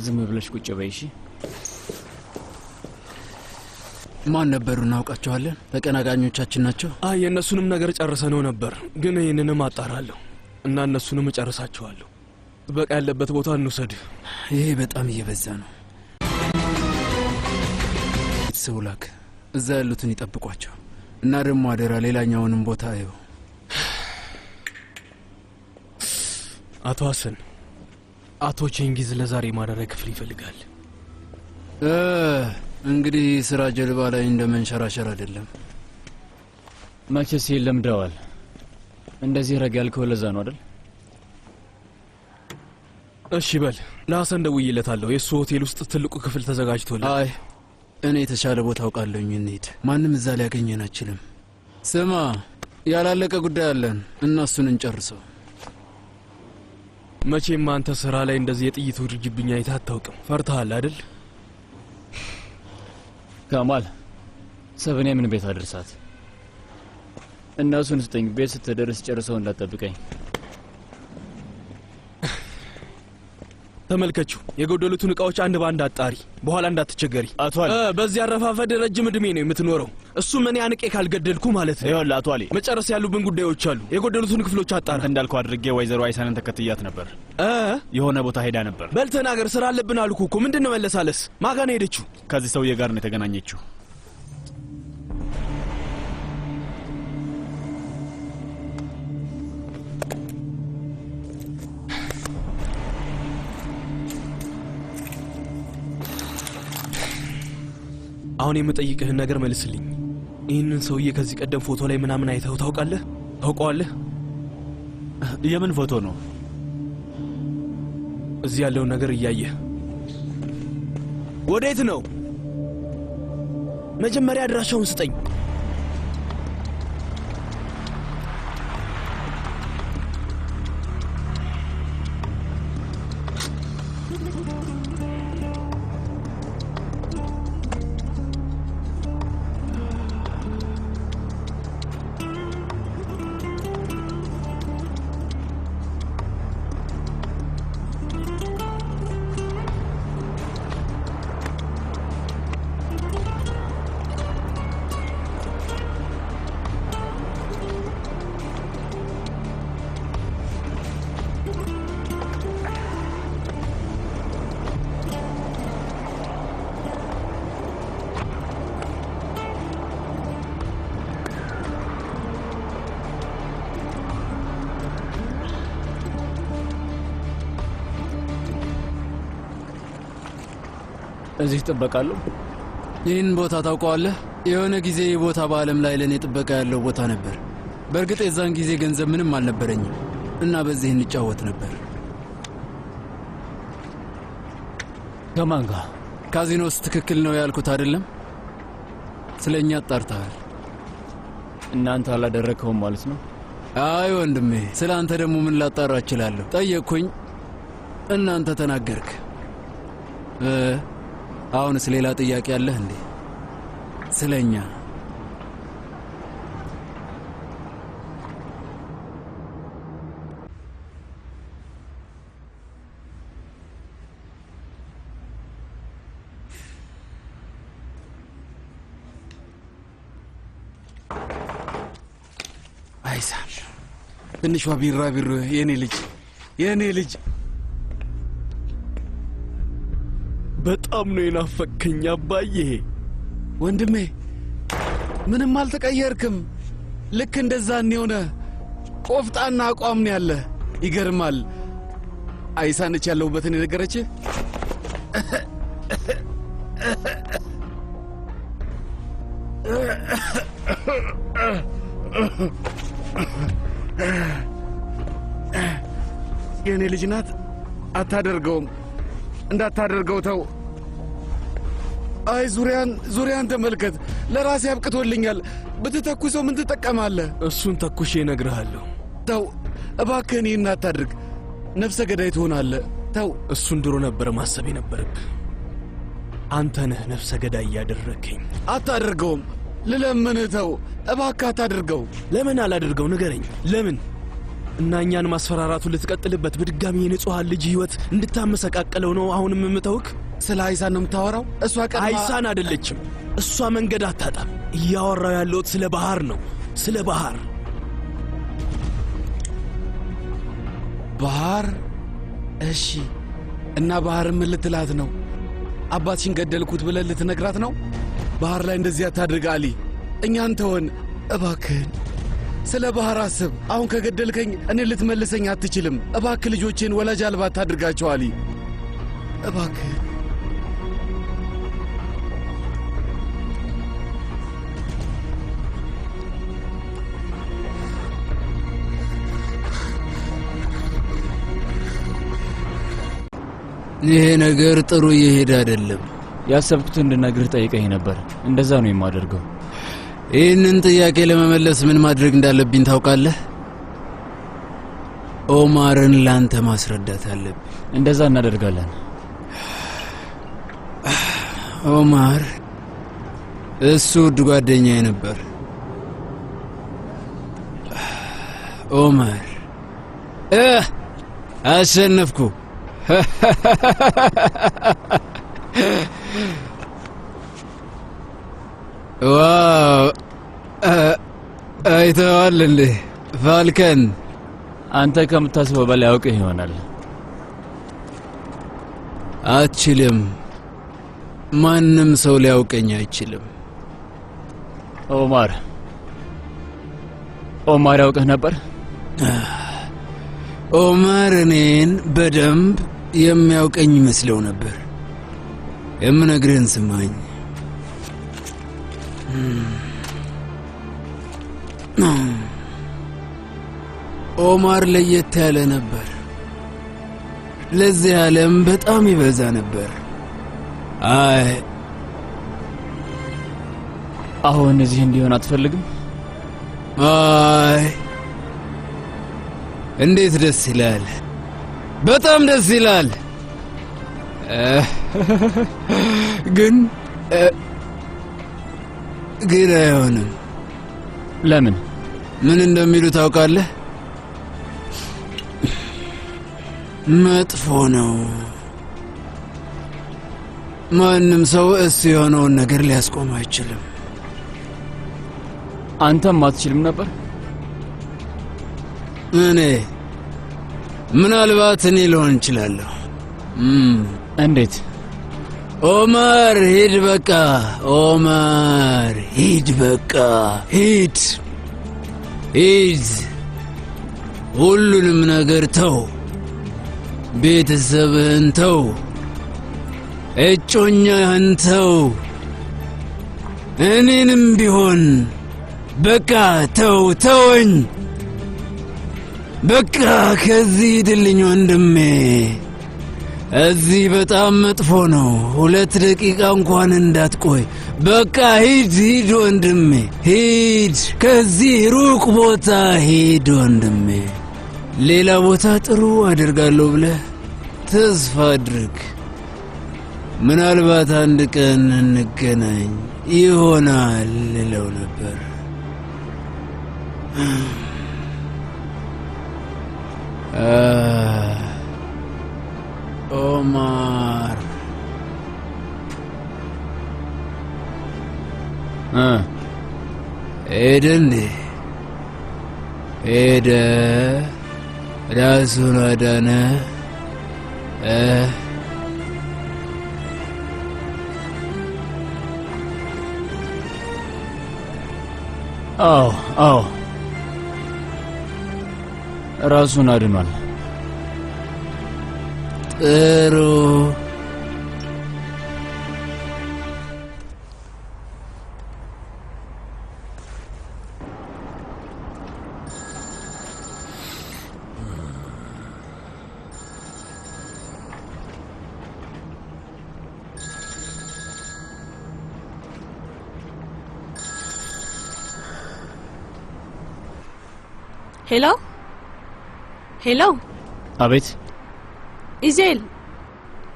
Speaker 4: ዝም ብለሽ ቁጭ በይ እሺ።
Speaker 1: ማን ነበሩ? እናውቃቸዋለን? ተቀናቃኞቻችን ናቸው?
Speaker 12: የእነሱንም ነገር ጨርሰነው ነበር፣ ግን ይህንንም አጣራለሁ እና እነሱንም እጨርሳቸዋለሁ። በቃ ያለበት ቦታ እንውሰድ።
Speaker 1: ይሄ በጣም እየበዛ ነው። ሰው ላክ፣ እዛ ያሉትን ይጠብቋቸው እና ደግሞ አደራ ሌላኛውንም ቦታ አይው።
Speaker 12: አቶ ሐሰን፣ አቶ ቼንጊዝ ለዛሬ ማደሪያ ክፍል ይፈልጋል።
Speaker 1: እንግዲህ ስራ ጀልባ ላይ እንደ መንሸራሸር አይደለም።
Speaker 4: መቼስ ለምደዋል። እንደዚህ ረጋ ያልከው ለዛ ነው አይደል?
Speaker 12: እሺ በል፣ ለሐሰን ደውዬለታለሁ። የእሱ ሆቴል ውስጥ ትልቁ ክፍል ተዘጋጅቶልሃል።
Speaker 1: አይ እኔ የተሻለ ቦታ አውቃለሁኝ። እንሂድ። ማንም እዛ ሊያገኘን አይችልም። ስማ፣ ያላለቀ ጉዳይ አለን እና እሱን እንጨርሰው።
Speaker 12: መቼም አንተ ስራ ላይ እንደዚህ የጥይት ውርጅብኝ አይተህ አታውቅም። ፈርተሃል አይደል?
Speaker 4: ካማል፣ ሰብኔ ምን ቤት አድርሳት እና እሱን ስጠኝ። ቤት ስትደርስ ጨርሰው እንዳትጠብቀኝ።
Speaker 12: ተመልከችው፣ የጎደሉትን እቃዎች አንድ ባንድ አጣሪ፣ በኋላ እንዳትቸገሪ።
Speaker 4: አቶ አሊ፣
Speaker 12: በዚህ አረፋፈድ ረጅም እድሜ ነው የምትኖረው። እሱም እኔ አንቄ ካልገደልኩ ማለት ነው።
Speaker 4: ይኸውልህ አቶ አሊ፣
Speaker 12: መጨረስ ያሉብን ጉዳዮች አሉ። የጎደሉትን ክፍሎች አጣራ።
Speaker 4: እንዳልከው አድርጌ ወይዘሮ አይሳንን ተከትያት ነበር። የሆነ ቦታ ሄዳ ነበር።
Speaker 12: በል ተናገር፣ ስራ አለብን አልኩ እኮ። ምንድነው መለሳለስ? ማጋ ነው ሄደችው?
Speaker 4: ከዚህ ሰውዬ ጋር ነው የተገናኘችው።
Speaker 12: አሁን የምጠይቅህን ነገር መልስልኝ። ይህንን ሰውዬ ከዚህ ቀደም ፎቶ ላይ ምናምን አይተኸው ታውቃለህ? ታውቀዋለህ?
Speaker 4: የምን ፎቶ ነው?
Speaker 12: እዚህ ያለውን ነገር እያየህ ወዴት ነው? መጀመሪያ አድራሻውን ስጠኝ።
Speaker 4: እዚህ ጥበቃለሁ።
Speaker 1: ይህን ቦታ ታውቀዋለህ? የሆነ ጊዜ ይህ ቦታ በዓለም ላይ ለእኔ ጥበቃ ያለው ቦታ ነበር። በእርግጥ የዛን ጊዜ ገንዘብ ምንም አልነበረኝም እና በዚህ እንጫወት ነበር።
Speaker 4: ከማን ጋር?
Speaker 1: ካዚኖስ ትክክል ነው ያልኩት አይደለም? ስለ እኛ አጣርተሃል።
Speaker 4: እናንተ አላደረግከውም ማለት ነው?
Speaker 1: አይ ወንድሜ፣ ስለ አንተ ደግሞ ምን ላጣራ እችላለሁ? ጠየቅኩኝ፣ እናንተ ተናገርክ። አሁንስ ሌላ ጥያቄ አለህ እንዴ? ስለ እኛ
Speaker 8: አይሳም ትንሿ ቢራቢሮ የኔ ልጅ
Speaker 12: በጣም ነው የናፈከኝ አባዬ።
Speaker 8: ወንድሜ ምንም አልተቀየርክም። ልክ እንደዛ የሆነ ቆፍጣና አቋም ነው ያለ። ይገርማል። አይሳነች ያለሁበትን የነገረችህ? የኔ ልጅ ናት። አታደርገውም፣ እንዳታደርገው ተው። አይ ዙሪያን ተመልከት። ለራሴ አብቅቶልኛል። ብትተኩሰው ምን ትጠቀማለህ?
Speaker 12: እሱን ተኩሼ እነግርሃለሁ።
Speaker 8: ተው እባክህን፣ ይህን አታድርግ። ነፍሰ ገዳይ ትሆናለህ። ተው።
Speaker 12: እሱን ድሮ ነበረ ማሰብ የነበረብህ። አንተ ነህ ነፍሰ ገዳይ እያደረግከኝ።
Speaker 8: አታደርገውም፣ ልለምንህ። ተው እባክህ አታድርገው።
Speaker 12: ለምን አላደርገው? ንገረኝ። ለምን? እና እኛን ማስፈራራቱ ልትቀጥልበት በድጋሚ የንጹሐን ልጅ ሕይወት እንድታመሰቃቀለው ነው አሁንም የምተውክ?
Speaker 8: ስለ አይሳን ነው የምታወራው? እሷ ቀድማ...
Speaker 12: አይሳን አይደለችም። እሷ መንገድ አታጣም። እያወራው ያለሁት ስለ ባህር ነው። ስለ ባህር።
Speaker 8: ባህር? እሺ። እና ባህር ምን ልትላት ነው? አባትሽን ገደልኩት ብለን ልትነግራት ነው? ባህር ላይ እንደዚህ አታድርግ አሊ። እኛን ተወን እባክህን። ስለ ባህር አስብ። አሁን ከገደልከኝ እኔ ልትመልሰኝ አትችልም። እባክህ ልጆቼን ወላጅ አልባ አታድርጋቸው አሊ፣ እባክህ።
Speaker 1: ይሄ ነገር ጥሩ እየሄደ አይደለም።
Speaker 4: ያሰብኩት እንድነግርህ ጠይቀኝ ነበር። እንደዛ ነው የማደርገው።
Speaker 1: ይህንን ጥያቄ ለመመለስ ምን ማድረግ እንዳለብኝ ታውቃለህ? ኦማርን ላንተ ማስረዳት አለብኝ።
Speaker 4: እንደዛ እናደርጋለን።
Speaker 1: ኦማር እሱ ውድ ጓደኛዬ ነበር። ኦማር አሸነፍኩ። ዋው! አይተዋል እንዴ ፋልከን?
Speaker 4: አንተ ከምታስበው በላይ አውቅህ ይሆናል።
Speaker 1: አትችልም። ማንም ሰው ሊያውቀኝ አይችልም።
Speaker 4: ኦማር ያውቅህ ነበር?
Speaker 1: ኦማር እኔን በደንብ የሚያውቀኝ ይመስለው ነበር። የምነግርህን ስማኝ። ኦማር ለየት ያለ ነበር። ለዚህ ዓለም በጣም ይበዛ ነበር። አይ
Speaker 4: አሁን እዚህ እንዲሆን አትፈልግም?
Speaker 1: አይ እንዴት ደስ ይላል! በጣም ደስ ይላል። ግን አይሆንም።
Speaker 4: ለምን?
Speaker 1: ምን እንደሚሉ ታውቃለህ? መጥፎ ነው። ማንም ሰው እሱ የሆነውን ነገር ሊያስቆም አይችልም።
Speaker 4: አንተም አትችልም ነበር?
Speaker 1: ምናልባት እኔ ልሆን እችላለሁ።
Speaker 4: እንዴት?
Speaker 1: ኦማር ሂድ በቃ። ኦማር ሂድ በቃ። ሂድ። ሁሉንም ነገር ተው። ቤተሰብህን ተው። እጮኛህን ተው። እኔንም ቢሆን በቃ ተወኝ። በቃ ከዚህ ሂድልኝ ወንድሜ። እዚህ በጣም መጥፎ ነው። 2 ደቂቃ እንኳን እንዳትቆይ። በቃ ሂድ ወንድሜ፣ ሂድ። ከዚህ ሩቅ ቦታ ሂድ ወንድሜ። ሌላ ቦታ ጥሩ አደርጋለሁ ብለህ ተስፋ አድርግ። ምናልባት አንድ ቀን እንገናኝ ይሆናል ልለው ነበር። ኦማር ሄደ እንዴ? ሄደ። ራሱን አዳነ።
Speaker 4: አዎ ራሱን አድኗል።
Speaker 1: ጥሩ።
Speaker 2: ሄሎ።
Speaker 4: አቤት።
Speaker 2: ኢዜል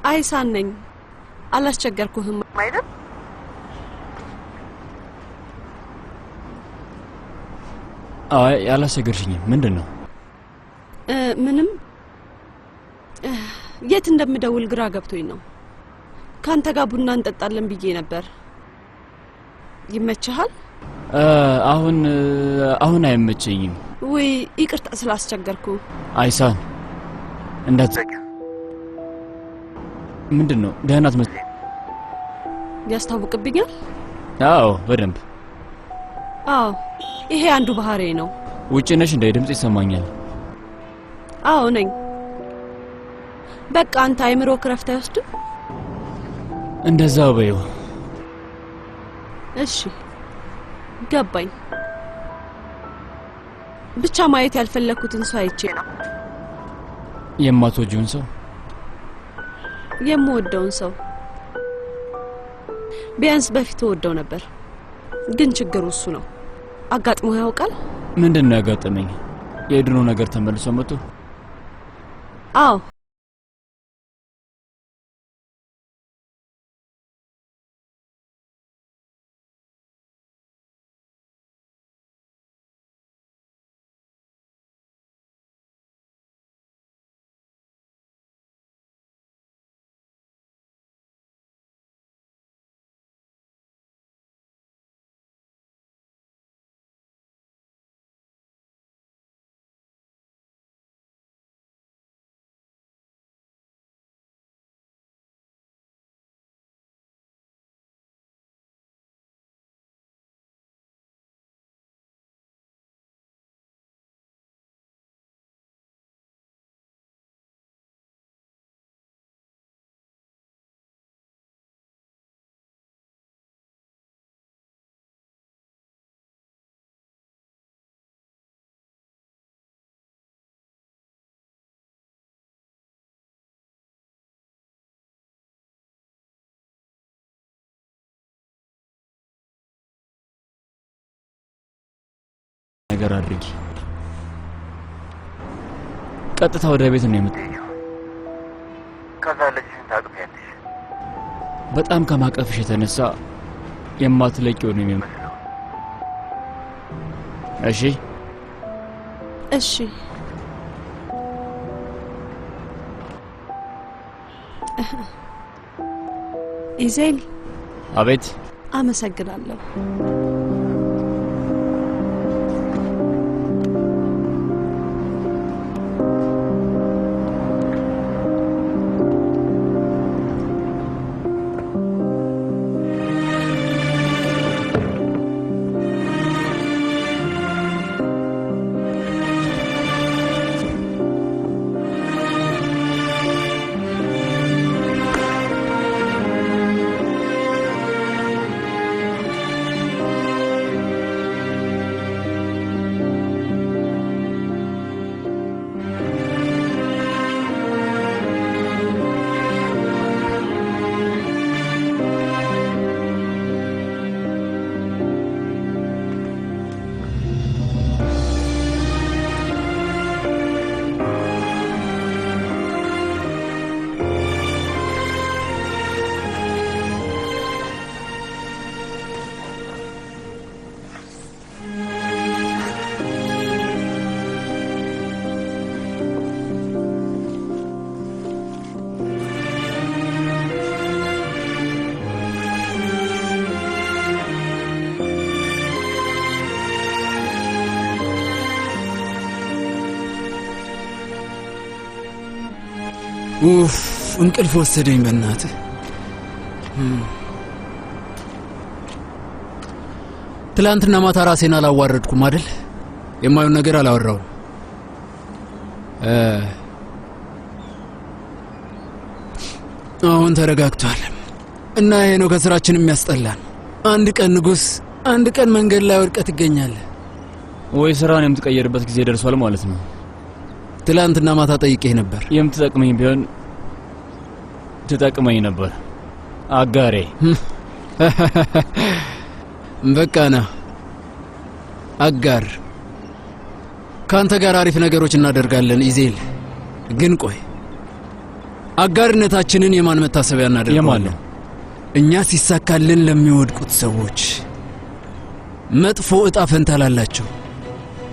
Speaker 2: አይሳን ነኝ። አላስቸገርኩህም አይደል?
Speaker 4: አይ አላስቸገርሽኝም። ምንድነው?
Speaker 2: ምንም። የት እንደምደውል ግራ ገብቶኝ ነው። ካንተ ጋር ቡና እንጠጣለን ብዬ ነበር። ይመችሃል?
Speaker 4: አሁን አይመቸኝም።
Speaker 2: ወይ ይቅርታ ስላስቸገርኩ።
Speaker 4: አይሳን ምንድነው? ደህና አትመስል።
Speaker 2: ያስታውቅብኛል?
Speaker 4: አዎ በደንብ።
Speaker 2: አዎ ይሄ አንዱ ባህሪ ነው።
Speaker 4: ውጪ ነሽ እንደ ድምጽ ይሰማኛል።
Speaker 2: አዎ ነኝ። በቃ አንተ አይምሮ ክረፍት አይወስድም?
Speaker 4: እንደዛው በይው።
Speaker 2: እሺ ገባኝ። ብቻ ማየት ያልፈለኩትን ሰው አይቼ ነው።
Speaker 4: የማትወጂውን ሰው?
Speaker 2: የምወደውን ሰው ቢያንስ በፊት ወደው ነበር፣ ግን ችግሩ እሱ ነው። አጋጥሞ ያውቃል?
Speaker 4: ምንድነው ያጋጠመኝ? የድሮ ነገር ተመልሶ መጥቶ?
Speaker 2: አዎ
Speaker 4: ነገር አድርጊ። ቀጥታ ወደ ቤት ነው የምትሄጂው?
Speaker 9: ከዛ ልጅሽን ታቅፊያለሽ።
Speaker 4: በጣም ከማቀፍሽ የተነሳ የማትለቂው ነው የሚመስለው። እሺ
Speaker 2: እሺ። ኢዜል።
Speaker 4: አቤት።
Speaker 2: አመሰግናለሁ።
Speaker 1: ኡፍ እንቅልፍ ወሰደኝ በእናትህ። ትላንትና ማታ ራሴን አላዋረድኩም አይደል? የማዩን ነገር አላወራውም። አሁን ተረጋግቷል እና ይሄ ነው ከስራችን የሚያስጠላን። አንድ ቀን ንጉስ፣ አንድ ቀን መንገድ ላይ ወድቀህ ትገኛለህ።
Speaker 4: ወይ ስራን የምትቀየርበት ጊዜ ደርሷል ማለት ነው።
Speaker 1: ትላንትና ማታ ጠይቄህ ነበር።
Speaker 4: የምትጠቅመኝ ቢሆን ትጠቅመኝ ነበር አጋሬ።
Speaker 1: በቃና አጋር፣ ካንተ ጋር አሪፍ ነገሮች እናደርጋለን ኢዜል። ግን ቆይ አጋርነታችንን የማን መታሰቢያ እናደርጋለን? እኛ ሲሳካልን ለሚወድቁት ሰዎች፣ መጥፎ እጣ ፈንታ ላላቸው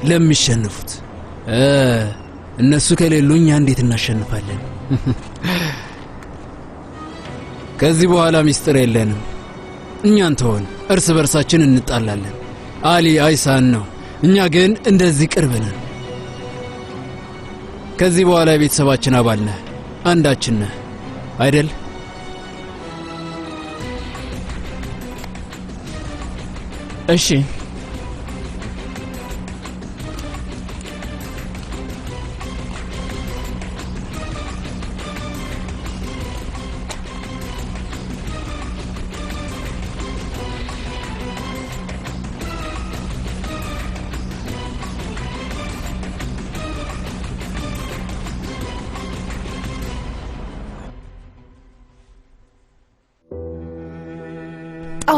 Speaker 1: ለሚሸነፉት። እነሱ ከሌሉ እኛ እንዴት እናሸንፋለን? ከዚህ በኋላ ሚስጥር የለንም። እኛን ተወን፣ እርስ በርሳችን እንጣላለን። አሊ አይሳን ነው፣ እኛ ግን እንደዚህ ቅርብ ነን። ከዚህ በኋላ የቤተሰባችን አባል ነህ፣ አንዳችን ነህ አይደል?
Speaker 4: እሺ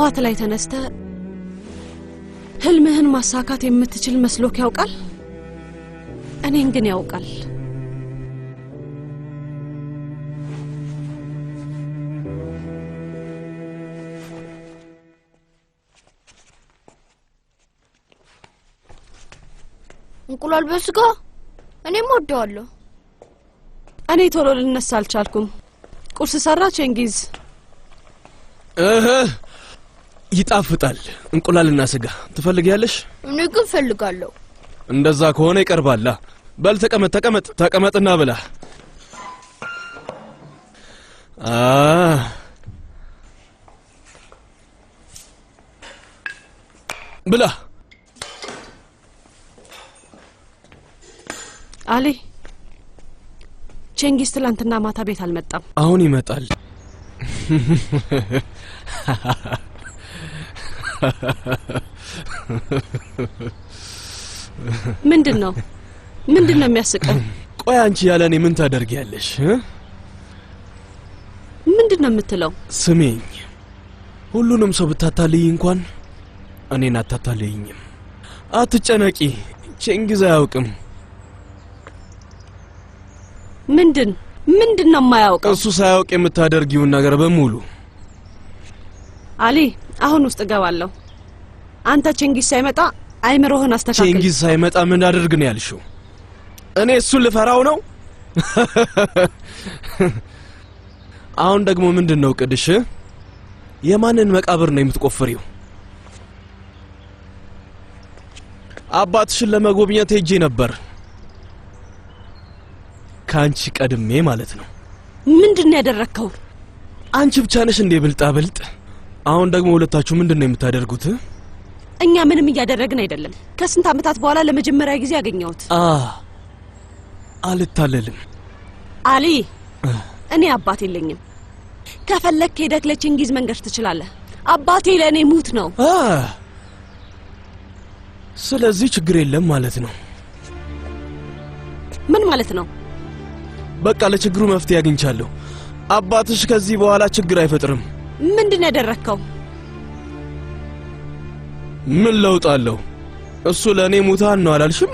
Speaker 2: ጠዋት ላይ ተነስተ ህልምህን ማሳካት የምትችል መስሎክ ያውቃል? እኔን ግን ያውቃል።
Speaker 3: እንቁላል በስጋ እኔም ወደዋለሁ።
Speaker 2: እኔ ቶሎ ልነሳ አልቻልኩም። ቁርስ ሰራ ቼንጊዝ።
Speaker 12: ይጣፍጣል። እንቁላልና ስጋ ትፈልጊያለሽ?
Speaker 3: እኔ ግን ፈልጋለሁ።
Speaker 12: እንደዛ ከሆነ ይቀርባላ። በል ተቀመጥና ብላ። ብላ።
Speaker 2: አሊ ቼንጊዝ ትላንትና ማታ ቤት አልመጣም።
Speaker 12: አሁን ይመጣል።
Speaker 2: ምንድነው የሚያስቀው?
Speaker 12: ቆይ አንቺ ያለኔ ምን ታደርጊያለሽ?
Speaker 2: ምንድነው የምትለው?
Speaker 12: ስሜኝ፣ ሁሉንም ሰው ብታታልይ እንኳን እኔን አታታልይኝም። አትጨነቂ፣ ቼንጊዝ አያውቅም።
Speaker 2: ምንድነው የማያውቀው?
Speaker 12: እሱ ሳያውቅ የምታደርጊውን ነገር በሙሉ።
Speaker 2: አሊ አሁን ውስጥ ገባለሁ። አንተ ቼንጊዝ ሳይመጣ አይምሮህን አስተካክል።
Speaker 12: ቼንጊዝ ሳይመጣ ምን አድርግ ነው ያልሽው? እኔ እሱን ልፈራው ነው? አሁን ደግሞ ምንድነው ቅድሽ? የማንን መቃብር ነው የምትቆፍሪው? አባትሽን ለመጎብኘት ሄጄ ነበር፣ ካንቺ ቀድሜ ማለት ነው።
Speaker 2: ምንድነው ያደረከው?
Speaker 12: አንቺ ብቻ ነሽ እንዴ ብልጣ ብልጥ? አሁን ደግሞ ሁለታችሁ ምንድነው የምታደርጉት?
Speaker 2: እኛ ምንም እያደረግን አይደለም። ከስንት አመታት በኋላ ለመጀመሪያ ጊዜ ያገኘሁት።
Speaker 12: አልታለልም።
Speaker 2: አሊ እኔ አባት የለኝም። ከፈለክ ሄደክ ለቼንጊዝ መንገር ትችላለህ። አባቴ ለእኔ ሙት ነው።
Speaker 12: ስለዚህ ችግር የለም ማለት ነው።
Speaker 2: ምን ማለት ነው?
Speaker 12: በቃ ለችግሩ መፍትሄ አግኝቻለሁ። አባትሽ ከዚህ በኋላ ችግር አይፈጥርም።
Speaker 2: ምንድነው ያደረከው?
Speaker 12: ምን ለውጥ አለው? እሱ ለእኔ ሙታን ነው አላልሽም?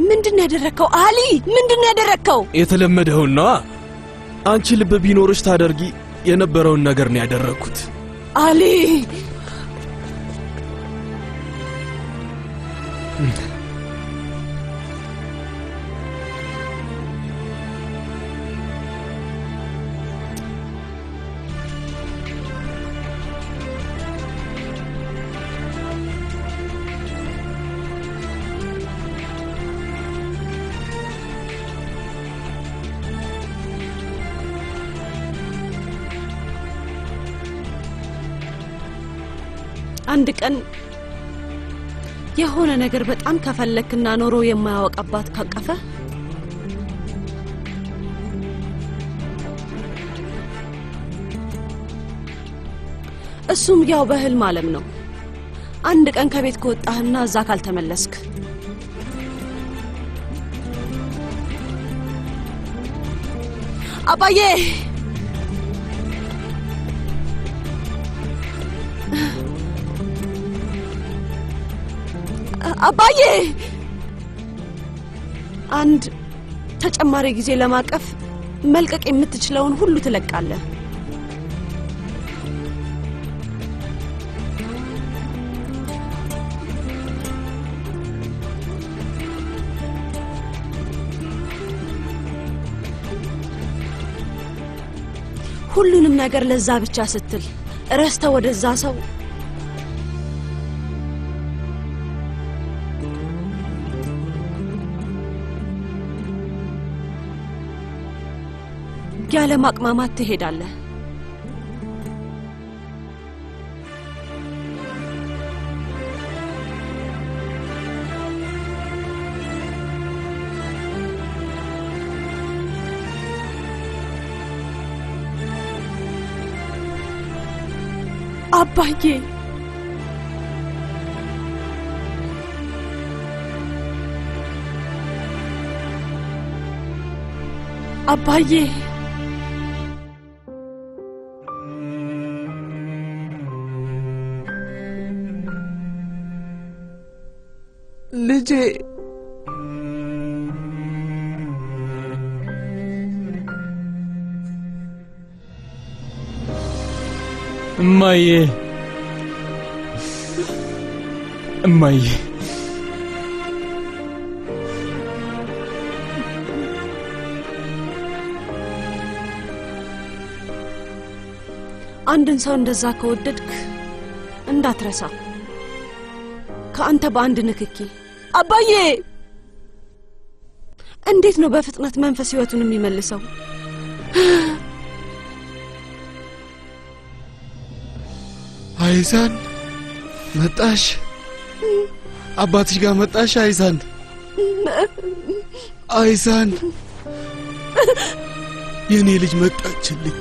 Speaker 2: ምንድነው ያደረከው አሊ? ምንድነው ያደረከው?
Speaker 12: የተለመደውና አንቺ ልብ ቢኖርሽ ታደርጊ የነበረውን ነገር ነው ያደረኩት።
Speaker 2: አሊ አንድ ቀን የሆነ ነገር በጣም ከፈለክና ኖሮ የማያውቅ አባት ካቀፈ እሱም ያው በህልም ዓለም ነው። አንድ ቀን ከቤት ከወጣህና እዛ ካልተመለስክ አባዬ አባዬ አንድ ተጨማሪ ጊዜ ለማቀፍ መልቀቅ የምትችለውን ሁሉ ትለቃለህ። ሁሉንም ነገር ለዛ ብቻ ስትል ረስተ ወደዛ ሰው ያለ ማቅማማት ትሄዳለህ። አባዬ አባዬ
Speaker 7: ልጄ
Speaker 4: እማዬ እማዬ
Speaker 2: አንድን ሰው እንደዛ ከወደድክ እንዳትረሳ ከአንተ በአንድ ንክኪ አባዬ እንዴት ነው በፍጥነት መንፈስ ህይወቱን የሚመልሰው?
Speaker 8: አይዛን መጣሽ? አባትሽ ጋር መጣሽ? አይዛን አይዛን የኔ ልጅ መጣችልኝ።